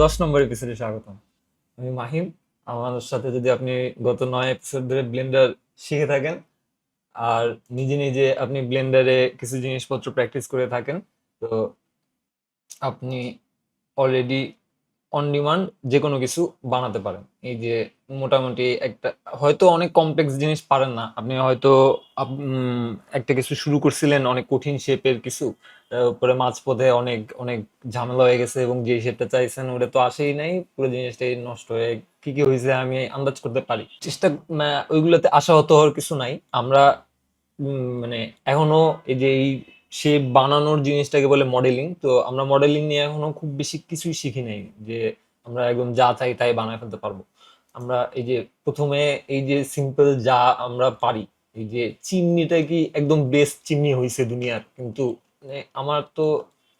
10 নম্বর এপিসোডে স্বাগতম। আমি মাহিম। আমার সাথে যদি আপনি গত 9 এপিসোড ধরে ব্লেন্ডার শিখে থাকেন আর নিজে নিজে আপনি ব্লেন্ডারে কিছু জিনিসপত্র প্র্যাকটিস করে থাকেন, তো আপনি অলরেডি অন ডিমান্ড যে কোনো কিছু বানাতে পারেন। এই যে মোটামুটি একটা, হয়তো অনেক কমপ্লেক্স জিনিস পারেন না আপনি, হয়তো একটা কিছু শুরু করছিলেন অনেক কঠিন শেপের কিছু, তারপরে মাঝপথে অনেক অনেক ঝামেলা হয়ে গেছে এবং যে শেপটা চাইছেন ওটা তো আসেই নাই, পুরো জিনিসটাই নষ্ট হয়ে কি কি হয়েছে আমি আন্দাজ করতে পারি। চেষ্টা ওইগুলোতে আশাহত হওয়ার কিছু নাই। আমরা মানে এখনো এই যে এই শেপ বানানোর জিনিসটাকে বলে মডেলিং, তো আমরা মডেলিং নিয়ে এখনো খুব বেশি কিছুই শিখি নাই যে আমরা একদম যা চাই তাই বানায় ফেলতে পারবো। আমরা এই যে প্রথমে এই যে সিম্পল যা আমরা পারি, এই যে চিমনিটা কি একদম বেস্ট চিমনি হয়েছে দুনিয়ার, কিন্তু মানে আমার তো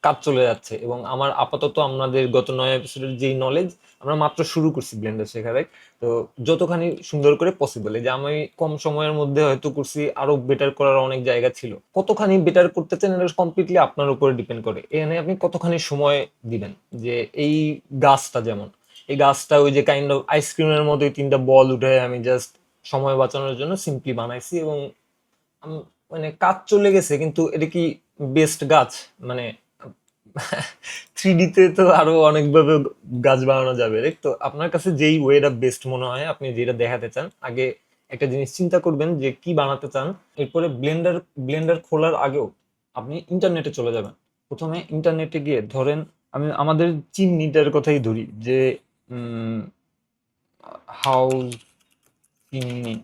কাজ চলে যাচ্ছে এবং আমার আপাতত আমাদের গত 9 এপিসোডের যেই নলেজ, আমরা মাত্র শুরু করছি ব্লেন্ডার শেখারে। তো যতখানি সুন্দর করে পসিবল, এই যে আমি কম সময়ের মধ্যে হয়তো করছি, আরো বেটার করার অনেক জায়গা ছিল। কতখানি বেটার করতে চান এটা কমপ্লিটলি আপনার উপরে ডিপেন্ড করে, এখানে আপনি কতখানি সময় দিবেন। যে এই গাছটা যেমন, এই গাছটা ওই যে কাইন্ড অফ আইসক্রিমের মতো 3টা বল উঠে আমি জাস্ট সময় বাঁচানোর জন্য সিম্পলি বানাইছি এবং মানে কাজ চলে গেছে, কিন্তু এটা কি বেস্ট গাছ? মানে 3D তে তো আরো অনেকভাবে গাছ বানানো যাবে, রাইট? তো আপনার কাছে যেই ওয়েটা বেস্ট মনে হয়, আপনি যেটা দেখাতে চান, আগে একটা জিনিস চিন্তা করবেন যে কি বানাতে চান। এরপরে ব্লেন্ডার ব্লেন্ডার খোলার আগেও আপনি ইন্টারনেটে চলে যাবেন। প্রথমে ইন্টারনেটে গিয়ে ধরেন, আমি আমাদের চিমনিটার কথাই ধরি, যে হাউস চিমনি,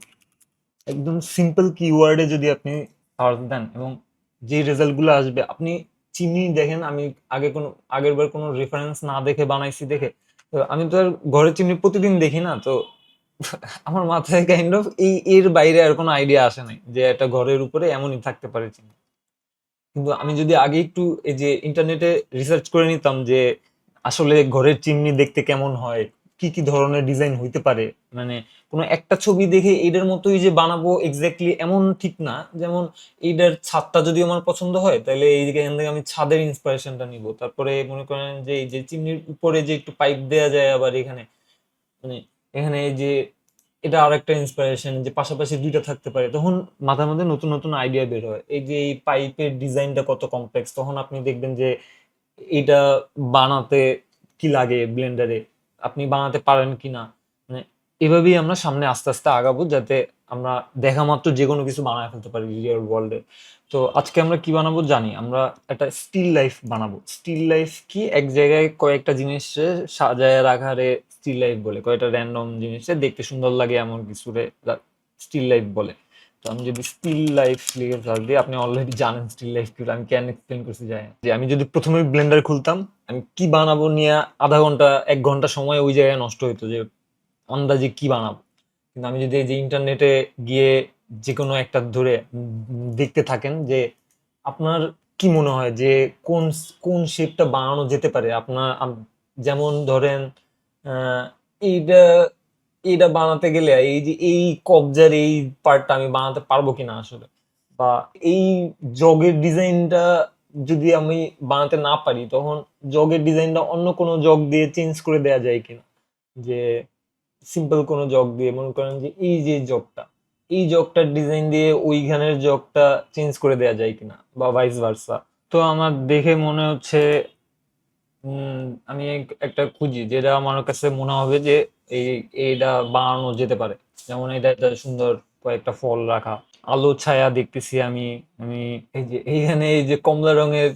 একদম সিম্পল কিওয়ার্ডে যদি আপনি সার্চ দেন এবং যে রেজাল্ট গুলো আসবে, আপনি চিমনি দেখেন। আমি আগের বার কোনো রেফারেন্স না দেখে বানাইছি দেখে, তো আমি তো আর ঘরের চিমনি প্রতিদিন দেখি না, তো আমার মাথায় কাইন্ড অফ এর বাইরে আর কোনো আইডিয়া আসে নাই যে একটা ঘরের উপরে এমনই থাকতে পারে চিমনি। কিন্তু আমি যদি আগে একটু এই যে ইন্টারনেটে রিসার্চ করে নিতাম যে আসলে ঘরের চিমনি দেখতে কেমন হয়, কি কি ধরনের ডিজাইন হইতে পারে, মানে কোনো একটা ছবি দেখে এটার মতোই যে বানাবো এক্স্যাক্টলি এমন ঠিক না। যেমন এইটার ছাদটা যদি আমার পছন্দ হয়, তাহলে এই দিকে এখান থেকে আমি ছাদের ইন্সপিরেশনটা নিব। তারপরে মনে করেন যে এই যে চিমনির উপরে যে একটু পাইপ দেয়া যায় আবার এখানে, মানে এখানে এই যে এটা আরেকটা ইন্সপিরেশন যে পাশাপাশি দুইটা থাকতে পারে, তখন মাথার মধ্যে নতুন নতুন আইডিয়া বের হয়। এই যে এই পাইপের ডিজাইনটা কত কমপ্লেক্স, তখন আপনি দেখবেন যে এটা বানাতে কি লাগে ব্লেন্ডারে, আপনি বানাতে পারেন কিনা। মানে এভাবেই আমরা সামনে আস্তে আস্তে আগাবো, যাতে আমরা দেখা মাত্র যে কোনো কিছু বানায় ফেলতে পারি রিয়েল ওয়ার্ল্ডে। তো আজকে আমরা কি বানাবো জানি, আমরা একটা স্টিল লাইফ বানাবো। স্টিল লাইফ কি, এক জায়গায় কয়েকটা জিনিস সাজায় রাখারে স্টিল লাইফ বলে, কয়েকটা র্যান্ডম জিনিসে দেখতে সুন্দর লাগে এমন কিছু স্টিল লাইফ বলে। তো আমি যদি স্টিল লাইফ লিখে সার্চ দিই, আপনি অলরেডি জানেন স্টিল লাইফ কি, আমি কেন এক্সপ্লেন করতে যাই না। যে আমি যদি প্রথমে ব্লেন্ডার খুলতাম, আমি কি বানাবো নিয়ে আধা ঘন্টা 1 ঘন্টা সময় ওই জায়গায় নষ্ট হইতো যে আন্দাজে কি বানাবো। কিন্তু আমি যদি এই যে ইন্টারনেটে গিয়ে যে কোনো একটা ধরে দেখতে থাকেন যে আপনার কি মনে হয় যে কোন কোন শেপটা বানানো যেতে পারে আপনার, যেমন ধরেন আহ, এইটা এইটা বানাতে গেলে এই যে এই কবজার এই পার্টটা আমি বানাতে পারবো কিনা আসলে, বা এই জগের ডিজাইনটা যদি আমি বানাতে না পারি, তখন জগের ডিজাইনটা অন্য কোনো জগ দিয়ে চেঞ্জ করে দেয়া যায় কিনা। যে সিম্পল কোনো জগ দিয়ে, মনে করেন যে এই যে জগটা, এই জগটার ডিজাইন দিয়ে ওইখানের জগটা চেঞ্জ করে দেয়া যায় কিনা, বা ভাইস ভার্সা। তো আমার দেখে মনে হচ্ছে আমি একটা খুঁজি যেটা আমার কাছে মনে হবে যে এই এইটা বানানো যেতে পারে। যেমন এটা একটা সুন্দর কয়েকটা ফল রাখা, আলো ছায়া দেখতেছি আমি। আমি এই যে এইখানে এই যে কমলা রঙের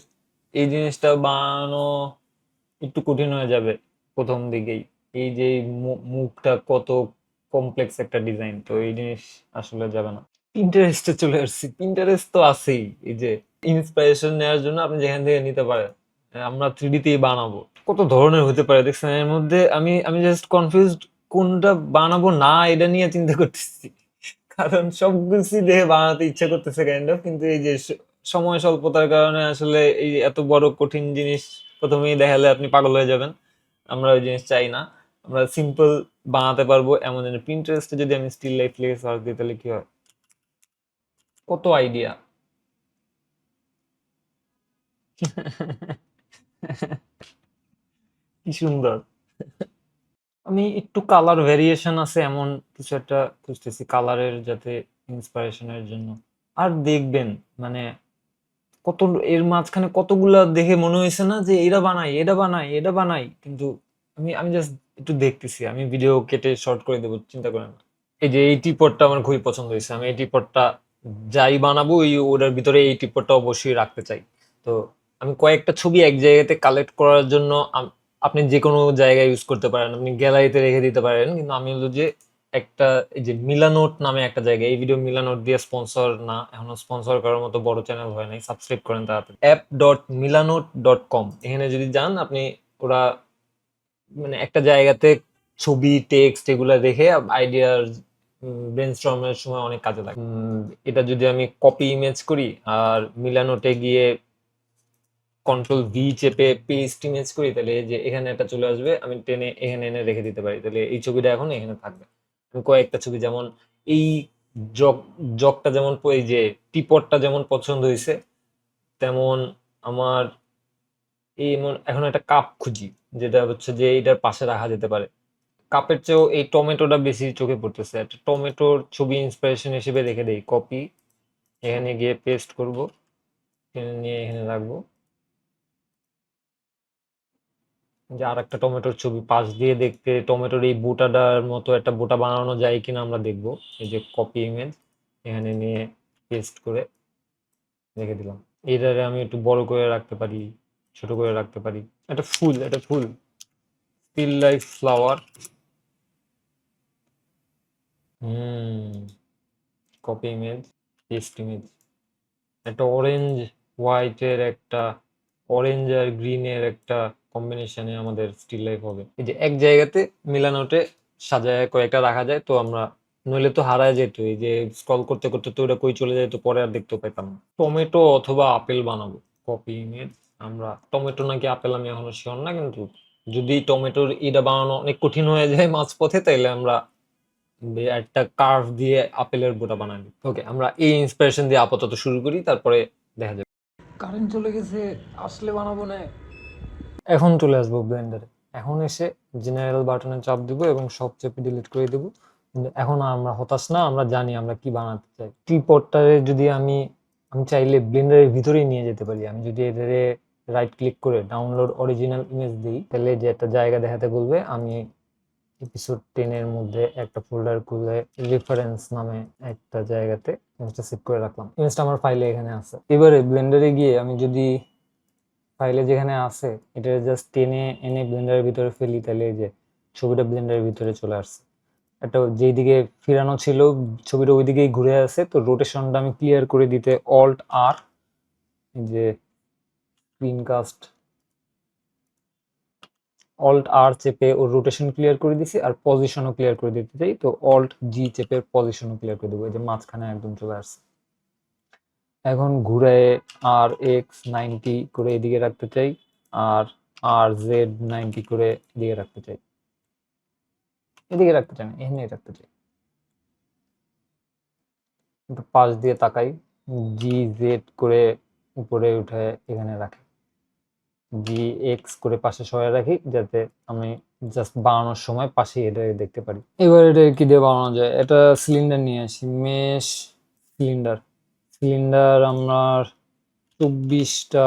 এই জিনিসটা বানানো একটু কঠিন হয়ে যাবে প্রথম দিকেই। এই যে এই মুখটা কত কমপ্লেক্স একটা ডিজাইন, তো এই জিনিস আসলে যাবে না। পিন্টারেস্টে চলে আসছি, পিন্টারেস্ট তো আছেই। এই যে ইন্সপিরেশন নেওয়ার জন্য আপনি যেখান থেকে নিতে পারেন। আমরা 3D তেই বানাবো, কত ধরনের হতে পারে দেখছেন এর মধ্যে। আমি আমি জাস্ট কনফিউজড কোনটা বানাবো না এটা নিয়ে চিন্তা করতেছি। কারণ সবকিছু দেখে বানাতে ইচ্ছা করতেছে কাইন্ড অফ, কিন্তু এই যে সময় স্বল্পতার কারণে আসলে এই এত বড় কঠিন জিনিস প্রথমেই দেখালে আপনি পাগল হয়ে যাবেন। আমরা ওই জিনিস চাই না, আমরা সিম্পল বানাতে পারবো এমন। পিন্টারেস্টে যদি আমি স্টিল লাইফ লিখে সার্চ দিই, তাহলে কি হয়, কত আইডিয়া! কি সুন্দর! আমি একটু কালার ভেরিয়েশন আছে এমন কিছু একটা খুঁজতেছি কালারের যাতে ইন্সপিরেশনের জন্য। আর দেখবেন মানে কত এর মাঝখানে কতগুলা দেখে মনে হয়েছে না যে এটা বানাই এটা বানাই এটা বানাই, কিন্তু আমি আমি জাস্ট একটু দেখতেছি, আমি ভিডিও কেটে শর্ট করে দেবো, চিন্তা করেন না। এই যে এই টিপটটা আমার খুবই পছন্দ হয়েছে, আমি এই টিপটটা যাই বানাবো ওই ওটার ভিতরে এই টিপটটা অবশ্যই রাখতে চাই। তো আমি কয়েকটা ছবি এক জায়গাতে কালেক্ট করার জন্য আপনি যে কোনো জায়গায় ইউজ করতে পারেন, আপনি গ্যালারিতে রেখে দিতে পারেন, কিন্তু আমি হলো যে একটা এই যে মিলানোট নামে একটা জায়গা, এই ভিডিও মিলানোট দিয়ে স্পন্সর না, এখনো স্পন্সর করার মতো বড় চ্যানেল হয় নাই, সাবস্ক্রাইব করেন তাড়াতাড়ি। app.milanote.com এখানে যদি যান আপনি, ওরা মানে একটা জায়গাতে ছবি টেক্সট এগুলা রেখে আইডিয়ার ব্রেনস্টর্মের সময় অনেক কাজে লাগে। এটা যদি আমি কপি ইমেজ করি আর মিলানোটে গিয়ে কন্ট্রোল ভি চেপে পেস্ট ইমেজ করি, তাহলে এই যে এখানে একটা চলে আসবে, আমি টেনে এখানে এনে রেখে দিতে পারি, তাহলে এই ছবিটা এখন এখানে থাকবে। আমি কয়েকটা ছবি যেমন এই জগ জগটা যেমন এই যে টিপটটা যেমন পছন্দ হয়েছে, তেমন আমার এই এখন একটা কাপ খুঁজি যেটা হচ্ছে যে এটার পাশে রাখা যেতে পারে। কাপের চেয়েও এই টমেটোটা বেশি চোখে পড়তেছে, একটা টমেটোর ছবি ইন্সপিরেশন হিসেবে রেখে দেই, কপি এখানে গিয়ে পেস্ট করব, এখানে নিয়ে এখানে রাখবো। যে আর একটা টমেটোর ছবি পাশ দিয়ে দেখতে টমেটোর এই বোটাটার মতো একটা বোটা বানানো যায় কিনা আমরা দেখবো। এই যে কপি ইমেজ এখানে নিয়ে পেস্ট করে রেখে দিলাম। এটারে আমি একটু বড় করে রাখতে পারি, ছোট করে রাখতে পারি। একটা full still life flower. Copy image, paste image. একটা অরেঞ্জ হোয়াইটের একটা, অরেঞ্জ আর গ্রিনের একটা কম্বিনেশনে আমাদের স্টিল লাইফ হবে। এই যে এক জায়গাতে মিলানোটে সাজায় কয়েকটা রাখা যায়, তো আমরা নইলে তো হারায় যেত, এই যে স্ক্রল করতে করতে তো ওটা কই চলে যায়, তো পরে আর দেখতেও পেতাম না। টমেটো অথবা আপেল বানাবো, কপি ইমেজ। আমরা টমেটো নাকি আপেল আমি এখনো শিওর না, কিন্তু যদি টমেটোর এটা বানানো অনেক কঠিন হয়ে যায় মাঝপথে, তাইলে আমরা একটা কার্ভ দিয়ে আপেলের বোটা বানাই দিই। ওকে, আমরা এই ইন্সপিরেশন দিয়ে আপাতত শুরু করি, তারপরে দেখা যাবে। কারেন্ট চলে গেছে, আসলে বানাবো না। এখন চলে আসবো ব্লেন্ডারে, এখন এসে জেনারেল বাটনে চাপ দিব এবং সব চেপে ডিলিট করে দেবো। কিন্তু এখন আর আমরা হতাশ না, আমরা জানি আমরা কি বানাতে চাই। ট্রিপডটারে যদি আমি আমি চাইলে ব্লেন্ডারের ভিতরেই নিয়ে যেতে পারি। আমি যদি এটারে রাইট ক্লিক করে ডাউনলোড অরিজিনাল ইমেজ দিই, তাহলে যে একটা জায়গা দেখাতে বলবে। আমি এপিসোড 10 এর মধ্যে একটা ফোল্ডার খুলে রেফারেন্স নামে একটা জায়গাতে ইমেজটা সেভ করে রাখলাম। ইমেজটা আমার ফাইলে এখানে আছে। এবারে ব্লেন্ডারে গিয়ে আমি যদি ফাইলে যেখানে আছে এটা জাস্ট টেনে এনে ব্লেন্ডারের ভিতরে ফেলি, তাহলে এই যে ছবিটা ব্লেন্ডারের ভিতরে চলে আসছে। একটা যেই দিকে ফিরানো ছিল ছবিটা ওই দিকেই ঘুরে আসে। তো রোটেশনটা আমি ক্লিয়ার করে দিতে অল্ট আর, যে স্ক্রিনকাস্ট অল্ট আর চেপে ওর রোটেশন ক্লিয়ার করে দিছি, আর পজিশনও ক্লিয়ার করে দিতে চাই, তো অল্ট জি চেপে পজিশনও ক্লিয়ার করে দেবো। এই যে মাঝখানে একদম চলে আসছে। এখন ঘুরে আর এক্স 90 করে এদিকে রাখতে চাই, আর আর জেড 90 করে এদিকে রাখতে চাই। এদিকে রাখতে চাই না, এখানে রাখতে চাই। একটু পাশ দিয়ে তাকাই, জি জেড করে উপরে উঠে এখানে রাখি, জি এক্স করে পাশে সরাই রাখি, যাতে আমি জাস্ট বানানোর সময় পাশে এটা দেখতে পারি। এবার এটা কি দিয়ে বানানো যায়, এটা সিলিন্ডার নিয়ে আসি, মেশ সিলিন্ডার। সিলিন্ডার আমার 24টা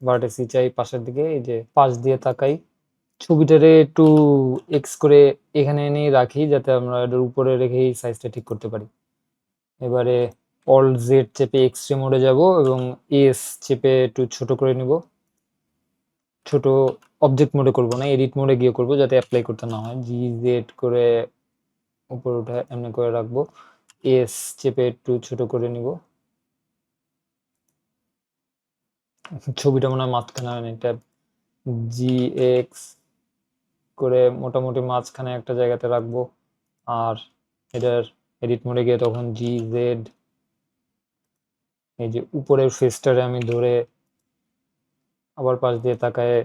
ভার্টেক্সই চাই পাশের দিকে। এই যে পাশ দিয়ে তাকাই, ছবিটারে একটু এক্স করে এখানে এনেই রাখি, যাতে আমরা এটার উপরে রেখেই সাইজটা ঠিক করতে পারি। এবারে অল্ট জেড চেপে এক্সট্রি মোডে যাব এবং এস চেপে একটু ছোট করে নিব। ছোট অবজেক্ট মোডে করব না, এডিট মোডে গিয়ে করব, যাতে অ্যাপ্লাই করতে না হয়। জি জেড করে উপরে উঠে এমনি করে রাখবো, এস চেপে একটু ছোট করে নিব। ছবিটা মনে হয় মাঝখানে এটা জি এক্স করে মোটামুটি মাঝখানে একটা জায়গাতে রাখবো। আর এটার এডিট মোডে গিয়ে তখন জি জেড, এই যে উপরের ফেসটারে আমি ধরে আবার পাশ দিয়ে তাকায়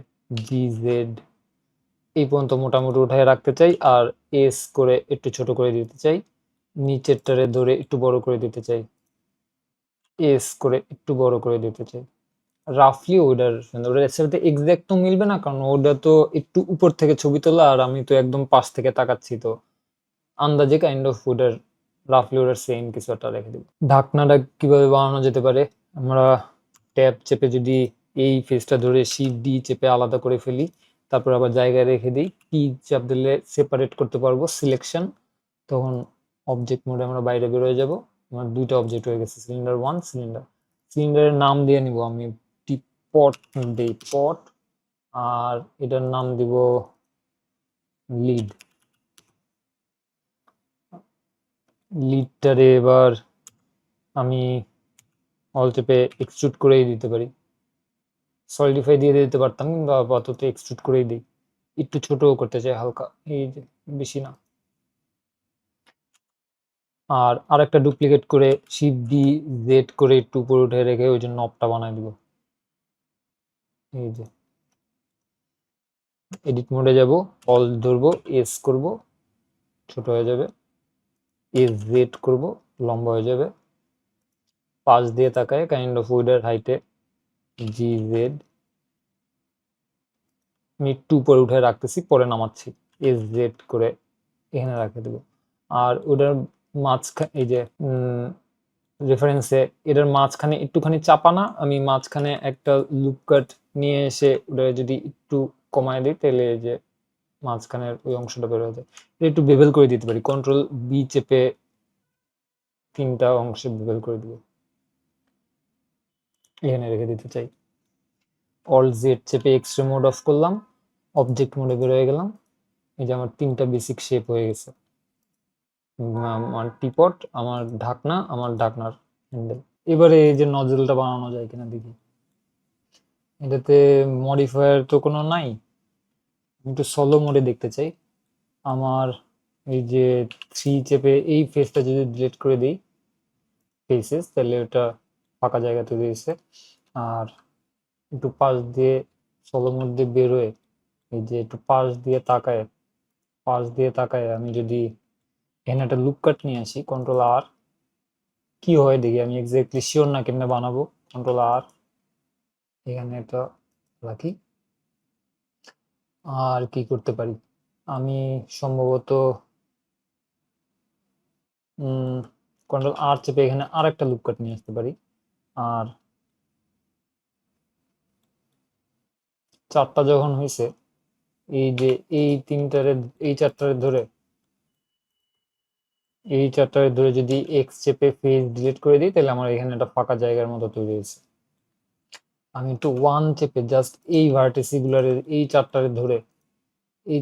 জি জেড এই পর্যন্ত মোটামুটি উঠায় রাখতে চাই, আর এস করে একটু ছোট করে দিতে চাই। নিচেরটারে ধরে একটু বড় করে দিতে চাই, এস করে একটু বড় করে দিতে চাই। রাফলি ওটার ওটার সাথে এক্সাক্ট তো মিলবে না, কারণ ওটা তো একটু উপর থেকে ছবি তোলা আর আমি তো একদম পাশ থেকে তাকাচ্ছি, তো আন্দাজে কাইন্ড অফ ওটার রাফলি ওটার সেম কিছু একটা রেখে দিব। ঢাকনাটা কিভাবে বানানো যেতে পারে, আমরা ট্যাব চেপে যদি এই ফেসটা ধরে শিফট ডি চেপে আলাদা করে ফেলি, তারপর আবার জায়গায় রেখে দিই, কি চাপ দিলে সেপারেট করতে পারবো সিলেকশন, তখন অবজেক্ট মোডে আমরা বাইরে বের হয়ে যাব। আমার দুইটা অবজেক্ট হয়ে গেছে, সিলিন্ডার ওয়ান, সিলিন্ডারের নাম দিয়ে নিব আমি পট দেই পট, আর এটার নাম দিব লিড। লিডটারে এবার আমি অল চেপে এক্সট্রুড করেই দিতে পারি, সলিডিফাই দিয়ে দিতে পারতাম কিন্তু আপাতত এক্সট্রুড করেই দিই, একটু ছোটও করতে চাই হালকা, এই যে বেশি না। আর আরেকটা ডুপ্লিকেট করে শিফট ডি জেড করে একটু উপরে উঠে রেখে ওই জন্য নবটা বানাই দিব। এই যে এডিট মোডে যাব, অল ধরবো, এস করব, ছোট হয়ে যাবে, এস জেড করব, লম্বা হয়ে যাবে, পাশ দিয়ে তাকায় কাইন্ড অফ উইডার হাইটে জি জেড, আমি একটু উপরে উঠে রাখতেছি, পরে নামাচ্ছি, এস জেড করে এখানে রাখে দেবো। আর ওটার মাঝখানে এই যে রেফারেন্সে এটার মাঝখানে একটুখানি চাপানা, আমি মাঝখানে একটা লুপ কাট নিয়ে এসে ওটা যদি একটু কমায় দিই তাহলে এই যে মাঝখানের ওই অংশটা বের হয়ে যায়। এটা একটু বেভেল করে দিতে পারি, কন্ট্রোল বি চেপে তিনটা অংশে বেভেল করে দিব, এখানে রেখে দিতে চাই। অল জেড চেপে এক্সট্রা মোড অফ করলাম, অবজেক্ট মোডে বের হয়ে গেলাম, এই যে আমার তিনটা বেসিক শেপ হয়ে গেছে, আমার টিপট, আমার ঢাকনা, আমার ঢাকনার হ্যান্ডেল। এবারে এই যে নজলটা বানানো যায় কিনা দেখি, এটাতে মডিফায়ার তো কোনো নাই, আমি একটু সলো মোডে দেখতে চাই। আমার এই যে থ্রি চেপে এই ফেসটা যদি ডিলিট করে দিই ফেসেস, তাহলে ওটা ফাঁকা জায়গা তৈরি হয়েছে। আর একটু পাশ দিয়ে সলো মোড দিয়ে বেরোয়, এই যে একটু পাশ দিয়ে তাকায় আমি যদি এখানে একটা লুপ কাট নিয়ে আসি, কন্ট্রোল আর, কি হয় দেখি, আমি এক্স্যাক্টলি শিওর না কেমনে বানাবো, কন্ট্রোল আর এখানে এটা রাখি। আর কি করতে পারি, আমি সম্ভবত কন্ট্রোল আর চেপে এখানে আর একটা লুপ কাট নিয়ে আসতে পারি। আর চারটা যখন হয়েছে, এই যে এই তিনটারে এই চারটারে ধরে যদি এক্স চেপে ফেস ডিলিট করে দিই, তাহলে আমার এখানে একটা ফাঁকা জায়গার মতো তৈরি হয়েছে। আমি একটু ওয়ান চেপে জাস্ট এই ভার্টিসি গুলারে এই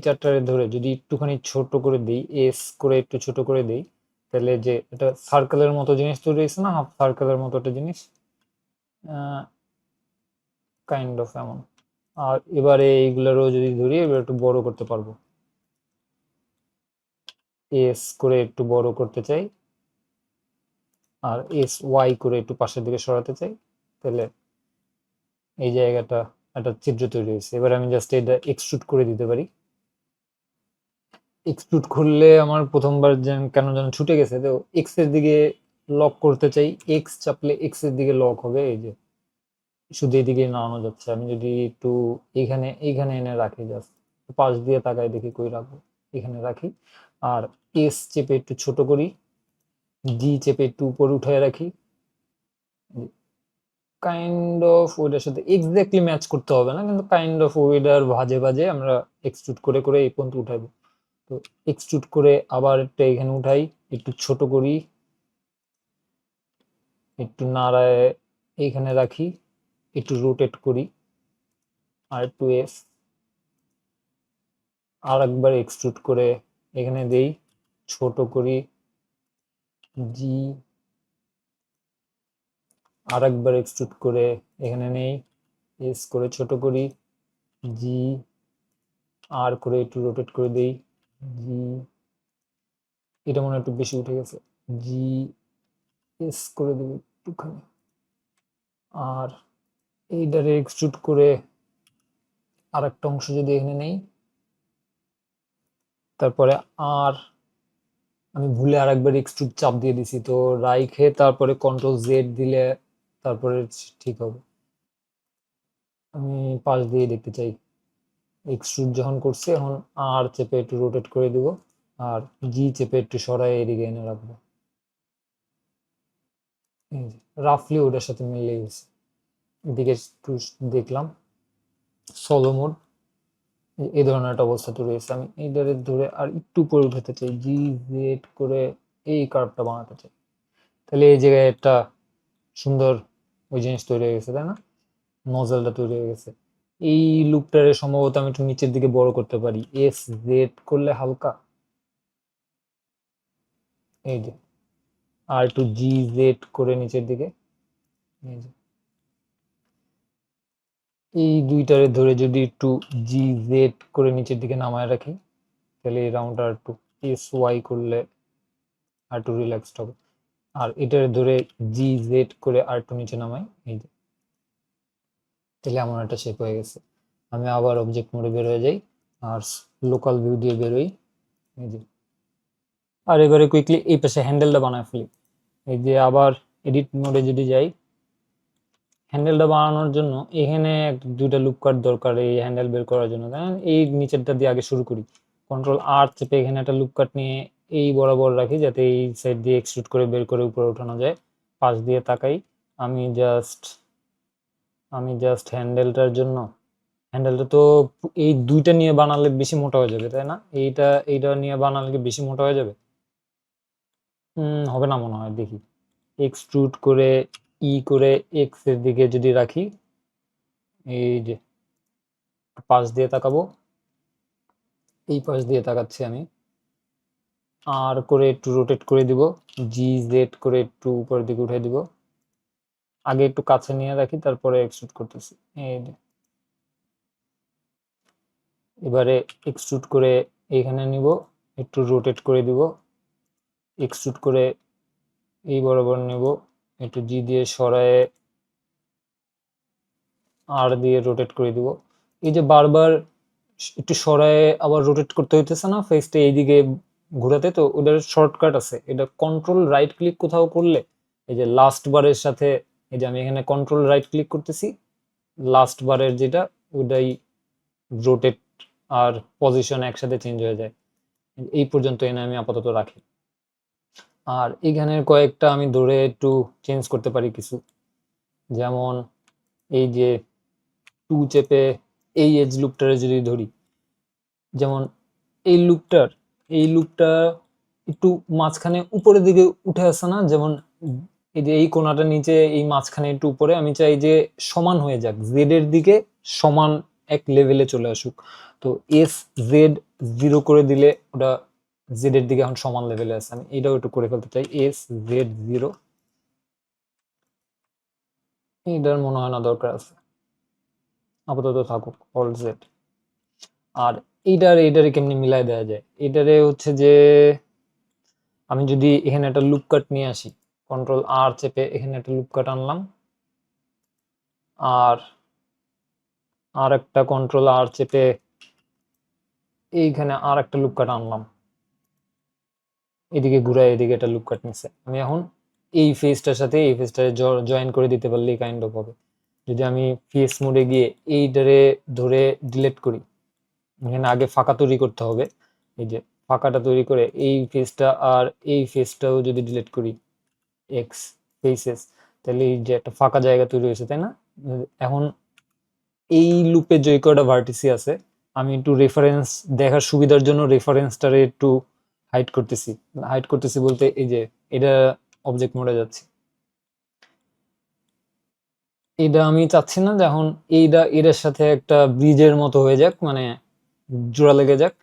চারটারে ধরে যদি একটুখানি ছোট করে দিই, এস করে একটু ছোট করে দিই, তাহলে যে এটা সার্কেলের মতো জিনিস তৈরি হয়েছে না, হাফ সার্কেলের মতো একটা জিনিস, কাইন্ড অফ এমন। আর এবারে এইগুলোরও যদি ধরি, এবার একটু বড় করতে পারবো, এস করে একটু বড় করতে চাই, আর এস ওয়াই করে একটু পাশের দিকে সরাতে চাই, তাহলে এই জায়গাটা একটা ছিদ্র তৈরি হয়েছে। এবার আমি জাস্ট এটা এক্সট্রুড করে দিতে পারি, এক্সট্রুড করলে আমার প্রথমবার কেন যেন ছুটে গেছে, তো এক্স এর দিকে লক করতে চাই, এক্স চাপলে এক্স এর দিকে লক হবে, এই যে শুধু এদিকে নাড়ানো যাচ্ছে। আমি যদি একটু এইখানে এনে রাখি, জাস্ট পাশ দিয়ে তাকায় দেখি কই রাখবো, এখানে রাখি। আর এস চেপে একটু ছোট করি, জি চেপে একটু উপরে উঠায় রাখি, কাইন্ড অফ ওইটার সাথে এক্স্যাক্টলি ম্যাচ করতে হবে না, কিন্তু কাইন্ড অফ ওইটার ভাজে ভাজে আমরা এক্সট্রুড করে করে এই পর্যন্ত উঠাবো। তো এক্সট্রুড করে আবার একটা এখানে উঠাই, একটু ছোট করি, একটু নাড়ায় এইখানে রাখি, একটু রোটেট করি, আর একটু এস, আর একবার এক্সট্রুড করে এখানে দেই, ছোট করি, জি, আর একবার এক্সট্রুড করে এখানে নেই, এস করে ছোট করি, জি, আর করে একটু রোটেট করে দেই, জি, এটা মনে হয় একটু বেশি উঠে গেছে, জি, এস করে দেবো একটুখানি, আর এইটারে এক্সট্রুড করে আর একটা অংশ যদি এখানে নেই, তারপরে আর আমি ভুলে আর একবার এক্সট্রুড চাপ দিয়ে দিছি, তো রাইখে তারপরে কন্ট্রোল জেড দিলে তারপরে ঠিক হবে। আমি পাশ দিয়ে দেখতে চাই। এক্সট্রুড যখন করছি এখন আর চেপে একটু রোটেট করে দিব, আর জি চেপে একটু সরাই এদিকে এনে রাখবো। রাফলি ওটার সাথে মিলে গেছে। এদিকে একটু দেখলাম সলো মোড, এই ধরনের একটা অবস্থা তৈরি হয়েছে। আমি এইটারে ধরে আর একটু উপরে উঠাতে চাই, জি জেড করে এই কার্ভটা বানাতে চাই, তাহলে এই জায়গায় একটা সুন্দর ওই জিনিস তৈরি হয়ে গেছে, তাই না? নজলটা তৈরি হয়ে গেছে। এই লুপটারে সম্ভবত আমি একটু নিচের দিকে বড় করতে পারি, এস জেড করলে হালকা, এই যে, আর একটু জি জেড করে নিচের দিকে, এই যে, এই দুইটারে ধরে যদি একটু জি জেড করে নিচের দিকে নামায় রাখি, তাহলে এই রাউন্ডটা একটু এস ওয়াই করলে আর একটু রিল্যাক্সড হবে। আর এটার ধরে জি জেড করে আর একটু নিচে নামাই, এই যে, তাহলে এমন একটা শেপ হয়ে গেছে। আমি আবার অবজেক্ট মোডে বের হয়ে যাই আর লোকাল ভিউ দিয়ে বেরোই, এই যে, আর এবারে কুইকলি এই পাশে হ্যান্ডেলটা বানায় ফেলি। এই যে আবার এডিট মোডে যদি যাই, হ্যান্ডেলটা বানানোর জন্য এখানে দুইটা লুপ কাট দরকার এই হ্যান্ডেল বের করার জন্য, তাই না? এই নিচেরটা দিয়ে আগে শুরু করি, কন্ট্রোল আর চেপে এখানে একটা লুপ কাট নিয়ে এই বরাবর রাখি, যাতে এই সাইড দিয়ে এক্সট্রুড করে বের করে উপরে ওঠানো যায়। পাশ দিয়ে তাকাই, আমি জাস্ট হ্যান্ডেলটা তো এই দুইটা নিয়ে বানালে বেশি মোটা হয়ে যাবে, তাই না? এইটা নিয়ে বানালে কি বেশি মোটা হয়ে যাবে? হবে না মনে হয়, দেখি। এক্সট্রুড করে করে এক্স এর দিকে যদি রাখি, এই যে পাশ দিয়ে তাকাবো, এই পাশ দিয়ে তাকাচ্ছি আমি, আর করে একটু রোটেট করে দিব, জি জেড করে একটু উপরের দিকে উঠে দিব, আগে একটু কাছে নিয়ে রাখি তারপরে এক্সট্রুড করতেছি, এই যে। এবারে এক্সট্রুড করে এখানে নিব, একটু রোটেট করে দিব, এক্সট্রুড করে এই বরাবর নেব, একটু জি দিয়ে সরায়ে আর দিয়ে রোটেট করে দিব। এই যে বারবার একটু সরায়ে আবার রোটেট করতে হইতেছে না ফেসটা এইদিকে ঘোরাতে, তো ওটার শর্টকাট আছে, এটা কন্ট্রোল রাইট ক্লিক কোথাও করলে, এই যে লাস্ট বারের সাথে, এই যে আমি এখানে কন্ট্রোল রাইট ক্লিক করতেছি, লাস্ট বারের যেটা ওটাই রোটেট আর পজিশন একসাথে চেঞ্জ হয়ে যায়। এই পর্যন্ত এনে আমি আপাতত রাখি। আর এইখানের কয়েকটা আমি ধরে একটু চেঞ্জ করতে পারি কিছু, যেমন এই যে টু চেপে এই এজ লুপটারে যদি ধরি, যেমন এই লুপটা একটু মাঝখানে উপরের দিকে উঠে আসে না, যেমন এই যে এই কোণাটা নিচে, এই মাঝখানে একটু উপরে, আমি চাই যে সমান হয়ে যাক, জেড এর দিকে সমান এক লেভেলে চলে আসুক। তো এস জেড 0 করে দিলে ওটা জেড এর দিকে এখন সমান লেভেলে আছে, আমি এটাও একটু করে ফেলতে চাই, এস জেড 0। এটার মনে হয় না দরকার আছে, আপাতত থাকুক অল জেড। আর এইটারে কেমনি মিলাই দেওয়া যায়, এটারে হচ্ছে যে আমি যদি এখানে একটা লুপ কাট নিয়ে আসি, কন্ট্রোল আর চেপে এখানে একটা লুপ কাট আনলাম, আর আর একটা কন্ট্রোল আর চেপে এইখানে আর একটা লুপ কাট আনলাম, এদিকে ঘুরায় এদিকে একটা লুপ কাট নিচ্ছে, আমি এখন এই ফেসটার সাথে এই ফেসটা জয়েন করে দিতে পারলেই কাইন্ড অফ হবে। যদি আমি ফেস মোডে গিয়ে এইটারে ধরে ডিলিট করি, এখানে আগে ফাঁকা তৈরি করতে হবে, এই যে ফাঁকাটা তৈরি করে এই ফেসটা আর এই ফেসটাও যদি ডিলিট করি, এক্স ফেসেস, তাহলে এই যে একটা ফাঁকা জায়গা তৈরি হয়েছে, তাই না? এখন এই লুপে যে কয়টা ভার্টিসি আছে, আমি একটু রেফারেন্স দেখার সুবিধার জন্য রেফারেন্সটারে একটু হাইড করতেছি বলতে এই যে এটা অবজেক্ট মোডে যাচ্ছে, এটা আমি চাচ্ছি না যে এখন এটার সাথে একটা ব্রিজের মতো হয়ে যাক, মানে জোড়া লেগে যাক।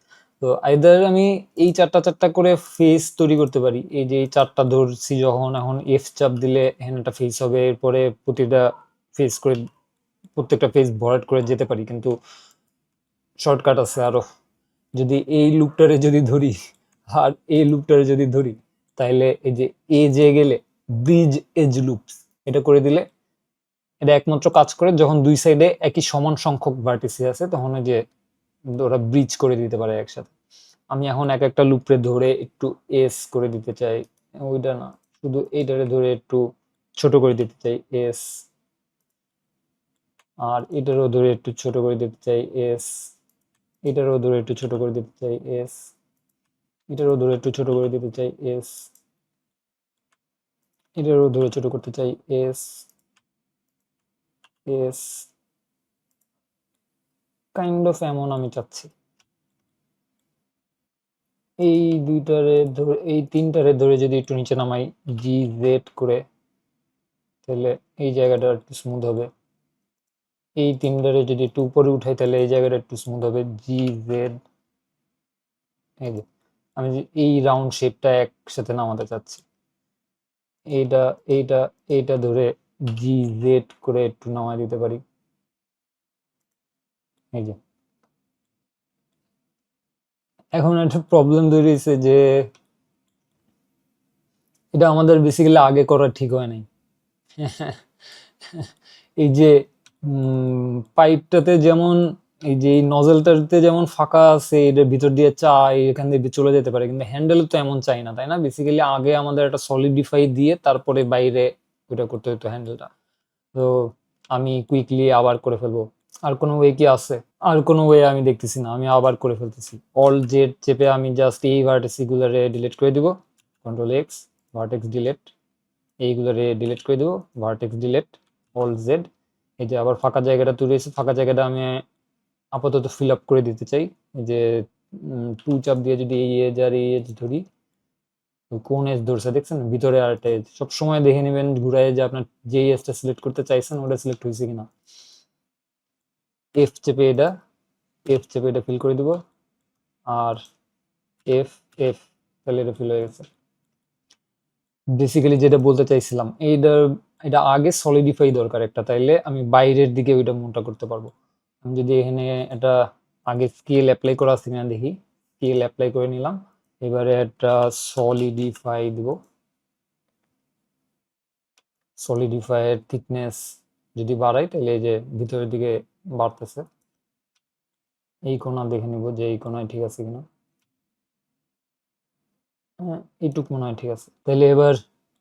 তো আইদার আমি এই চারটা চারটা করে ফেস তৈরি করতে পারি, এই যে এই চারটা ধরছি যখন, এখন এফ চাপ দিলে এখানে একটা ফেস হবে, এরপরে প্রত্যেকটা ফেস ভরাট করে যেতে পারি, কিন্তু শর্টকাট আছে আরো। যদি এই লুপটারে যদি ধরি আর এই লুপটারে যদি ধরি, তাহলে এই যে এজে গেলে ব্রিজ এজ লুপস এটা করে দিলে এটা একমাত্র কাজ করে যখন দুই সাইডে একই সমান সংখ্যক ভার্টিসি আছে, তখন ওই যে ওরা ব্রিজ করে দিতে পারে একসাথে। আমি এখন এক একটা লুপে ধরে একটু এস করে দিতে চাই, ওইটা না, শুধু এইটারে ধরে একটু ছোট করে দিতে চাই, এস আর এটারও ধরে একটু ছোট করে দিতে চাই এস, এটারও ধরে একটু ছোট করে দিতে চাই এস, এটারও ধরে একটু ছোট করে দিতে চাই এস, এটারও ধরে ছোট করতে চাই এস, এস, কাইন্ড অফ এমন আমি চাচ্ছি। এই দুইটারে ধরে, এই তিনটারে ধরে যদি একটু নিচে নামাই জি জেড করে, তাহলে এই জায়গাটা একটু স্মুথ হবে। এই তিনটারে যদি একটু উপরে উঠাই তাহলে এই জায়গাটা একটু স্মুথ হবে, জি জেড। এই যে আমি যে এই রাউন্ড শেপটা একসাথে নামাতে চাচ্ছি, এইটা এইটা এইটা ধরে জি জেড করে একটু নামাই দিতে পারি। এই যে এখন একটা প্রবলেম তৈরি হয়েছে যে এটা আমাদের বেসিক্যালি আগে করা ঠিক হয় নাই। এই যে পাইপটাতে যেমন, এই যে এই নজেলটাতে যেমন ফাঁকা আছে, এটার ভিতর দিয়ে চাই এখান দিয়ে চলে যেতে পারে, কিন্তু হ্যান্ডেলে তো এমন চাই না, তাই না? বেসিক্যালি আগে আমাদের একটা সলিডিফাই দিয়ে তারপরে বাইরে ওটা করতে হতো হ্যান্ডেলটা। তো আমি কুইকলি আবার করে ফেলবো। আর কোনো ওয়ে কি আছে? আর কোনো ওয়ে আমি দেখতেছি না, আমি আবার করে ফেলতেছি। অল জেড চেপে আমি জাস্ট এই ভার্টেক্সগুলোরে ডিলিট করে দিব, কন্ট্রোল এক্স, ভার্টেক্স ডিলিট, এইগুলোরে ডিলিট করে দেবো, ভার্টেক্স ডিলিট, অল জেড। এই যে আবার ফাঁকা জায়গাটা তৈরি হয়েছে, ফাঁকা জায়গাটা আমি আপাতত ফিল আপ করে দিতে চাই। এই যে টু চাপ দিয়ে যদি এই এজ আর এই এজ ধরি, কোন এজ ধরছে দেখছেন ভিতরে, আর একটা এজ সবসময় দেখে নেবেন ঘুরায় যে আপনার যে এজটা সিলেক্ট করতে চাইছেন ওটা সিলেক্ট হয়েছে কিনা। এফ চেপে এটা, এফ চেপে এটা ফিল করে দিব, আর এফ, এফ, তাহলে এটা ফিল হয়ে গেছে। বেসিক্যালি যেটা বলতে চাইছিলাম, এটা আগে সলিডিফাই দরকার একটা, তাইলে আমি বাইরের দিকে ওইটা মোটা করতে পারবো। আমি যদি এখানে এটা আগে স্কেল অ্যাপ্লাই করা আছে কিনা দেখি, স্কেল অ্যাপ্লাই করে নিলাম, এবারে একটা সলিডিফাই দিব। সলিডিফাইয়ের থিকনেস যদি বাড়াই তাহলে এই যে ভিতরের দিকে বাড়তেছে। এই কোণা দেখে নিব যে এই কোণায় ঠিক আছে কিনা। হ্যাঁ, এইটুক মনে হয় ঠিক আছে। তাহলে এবার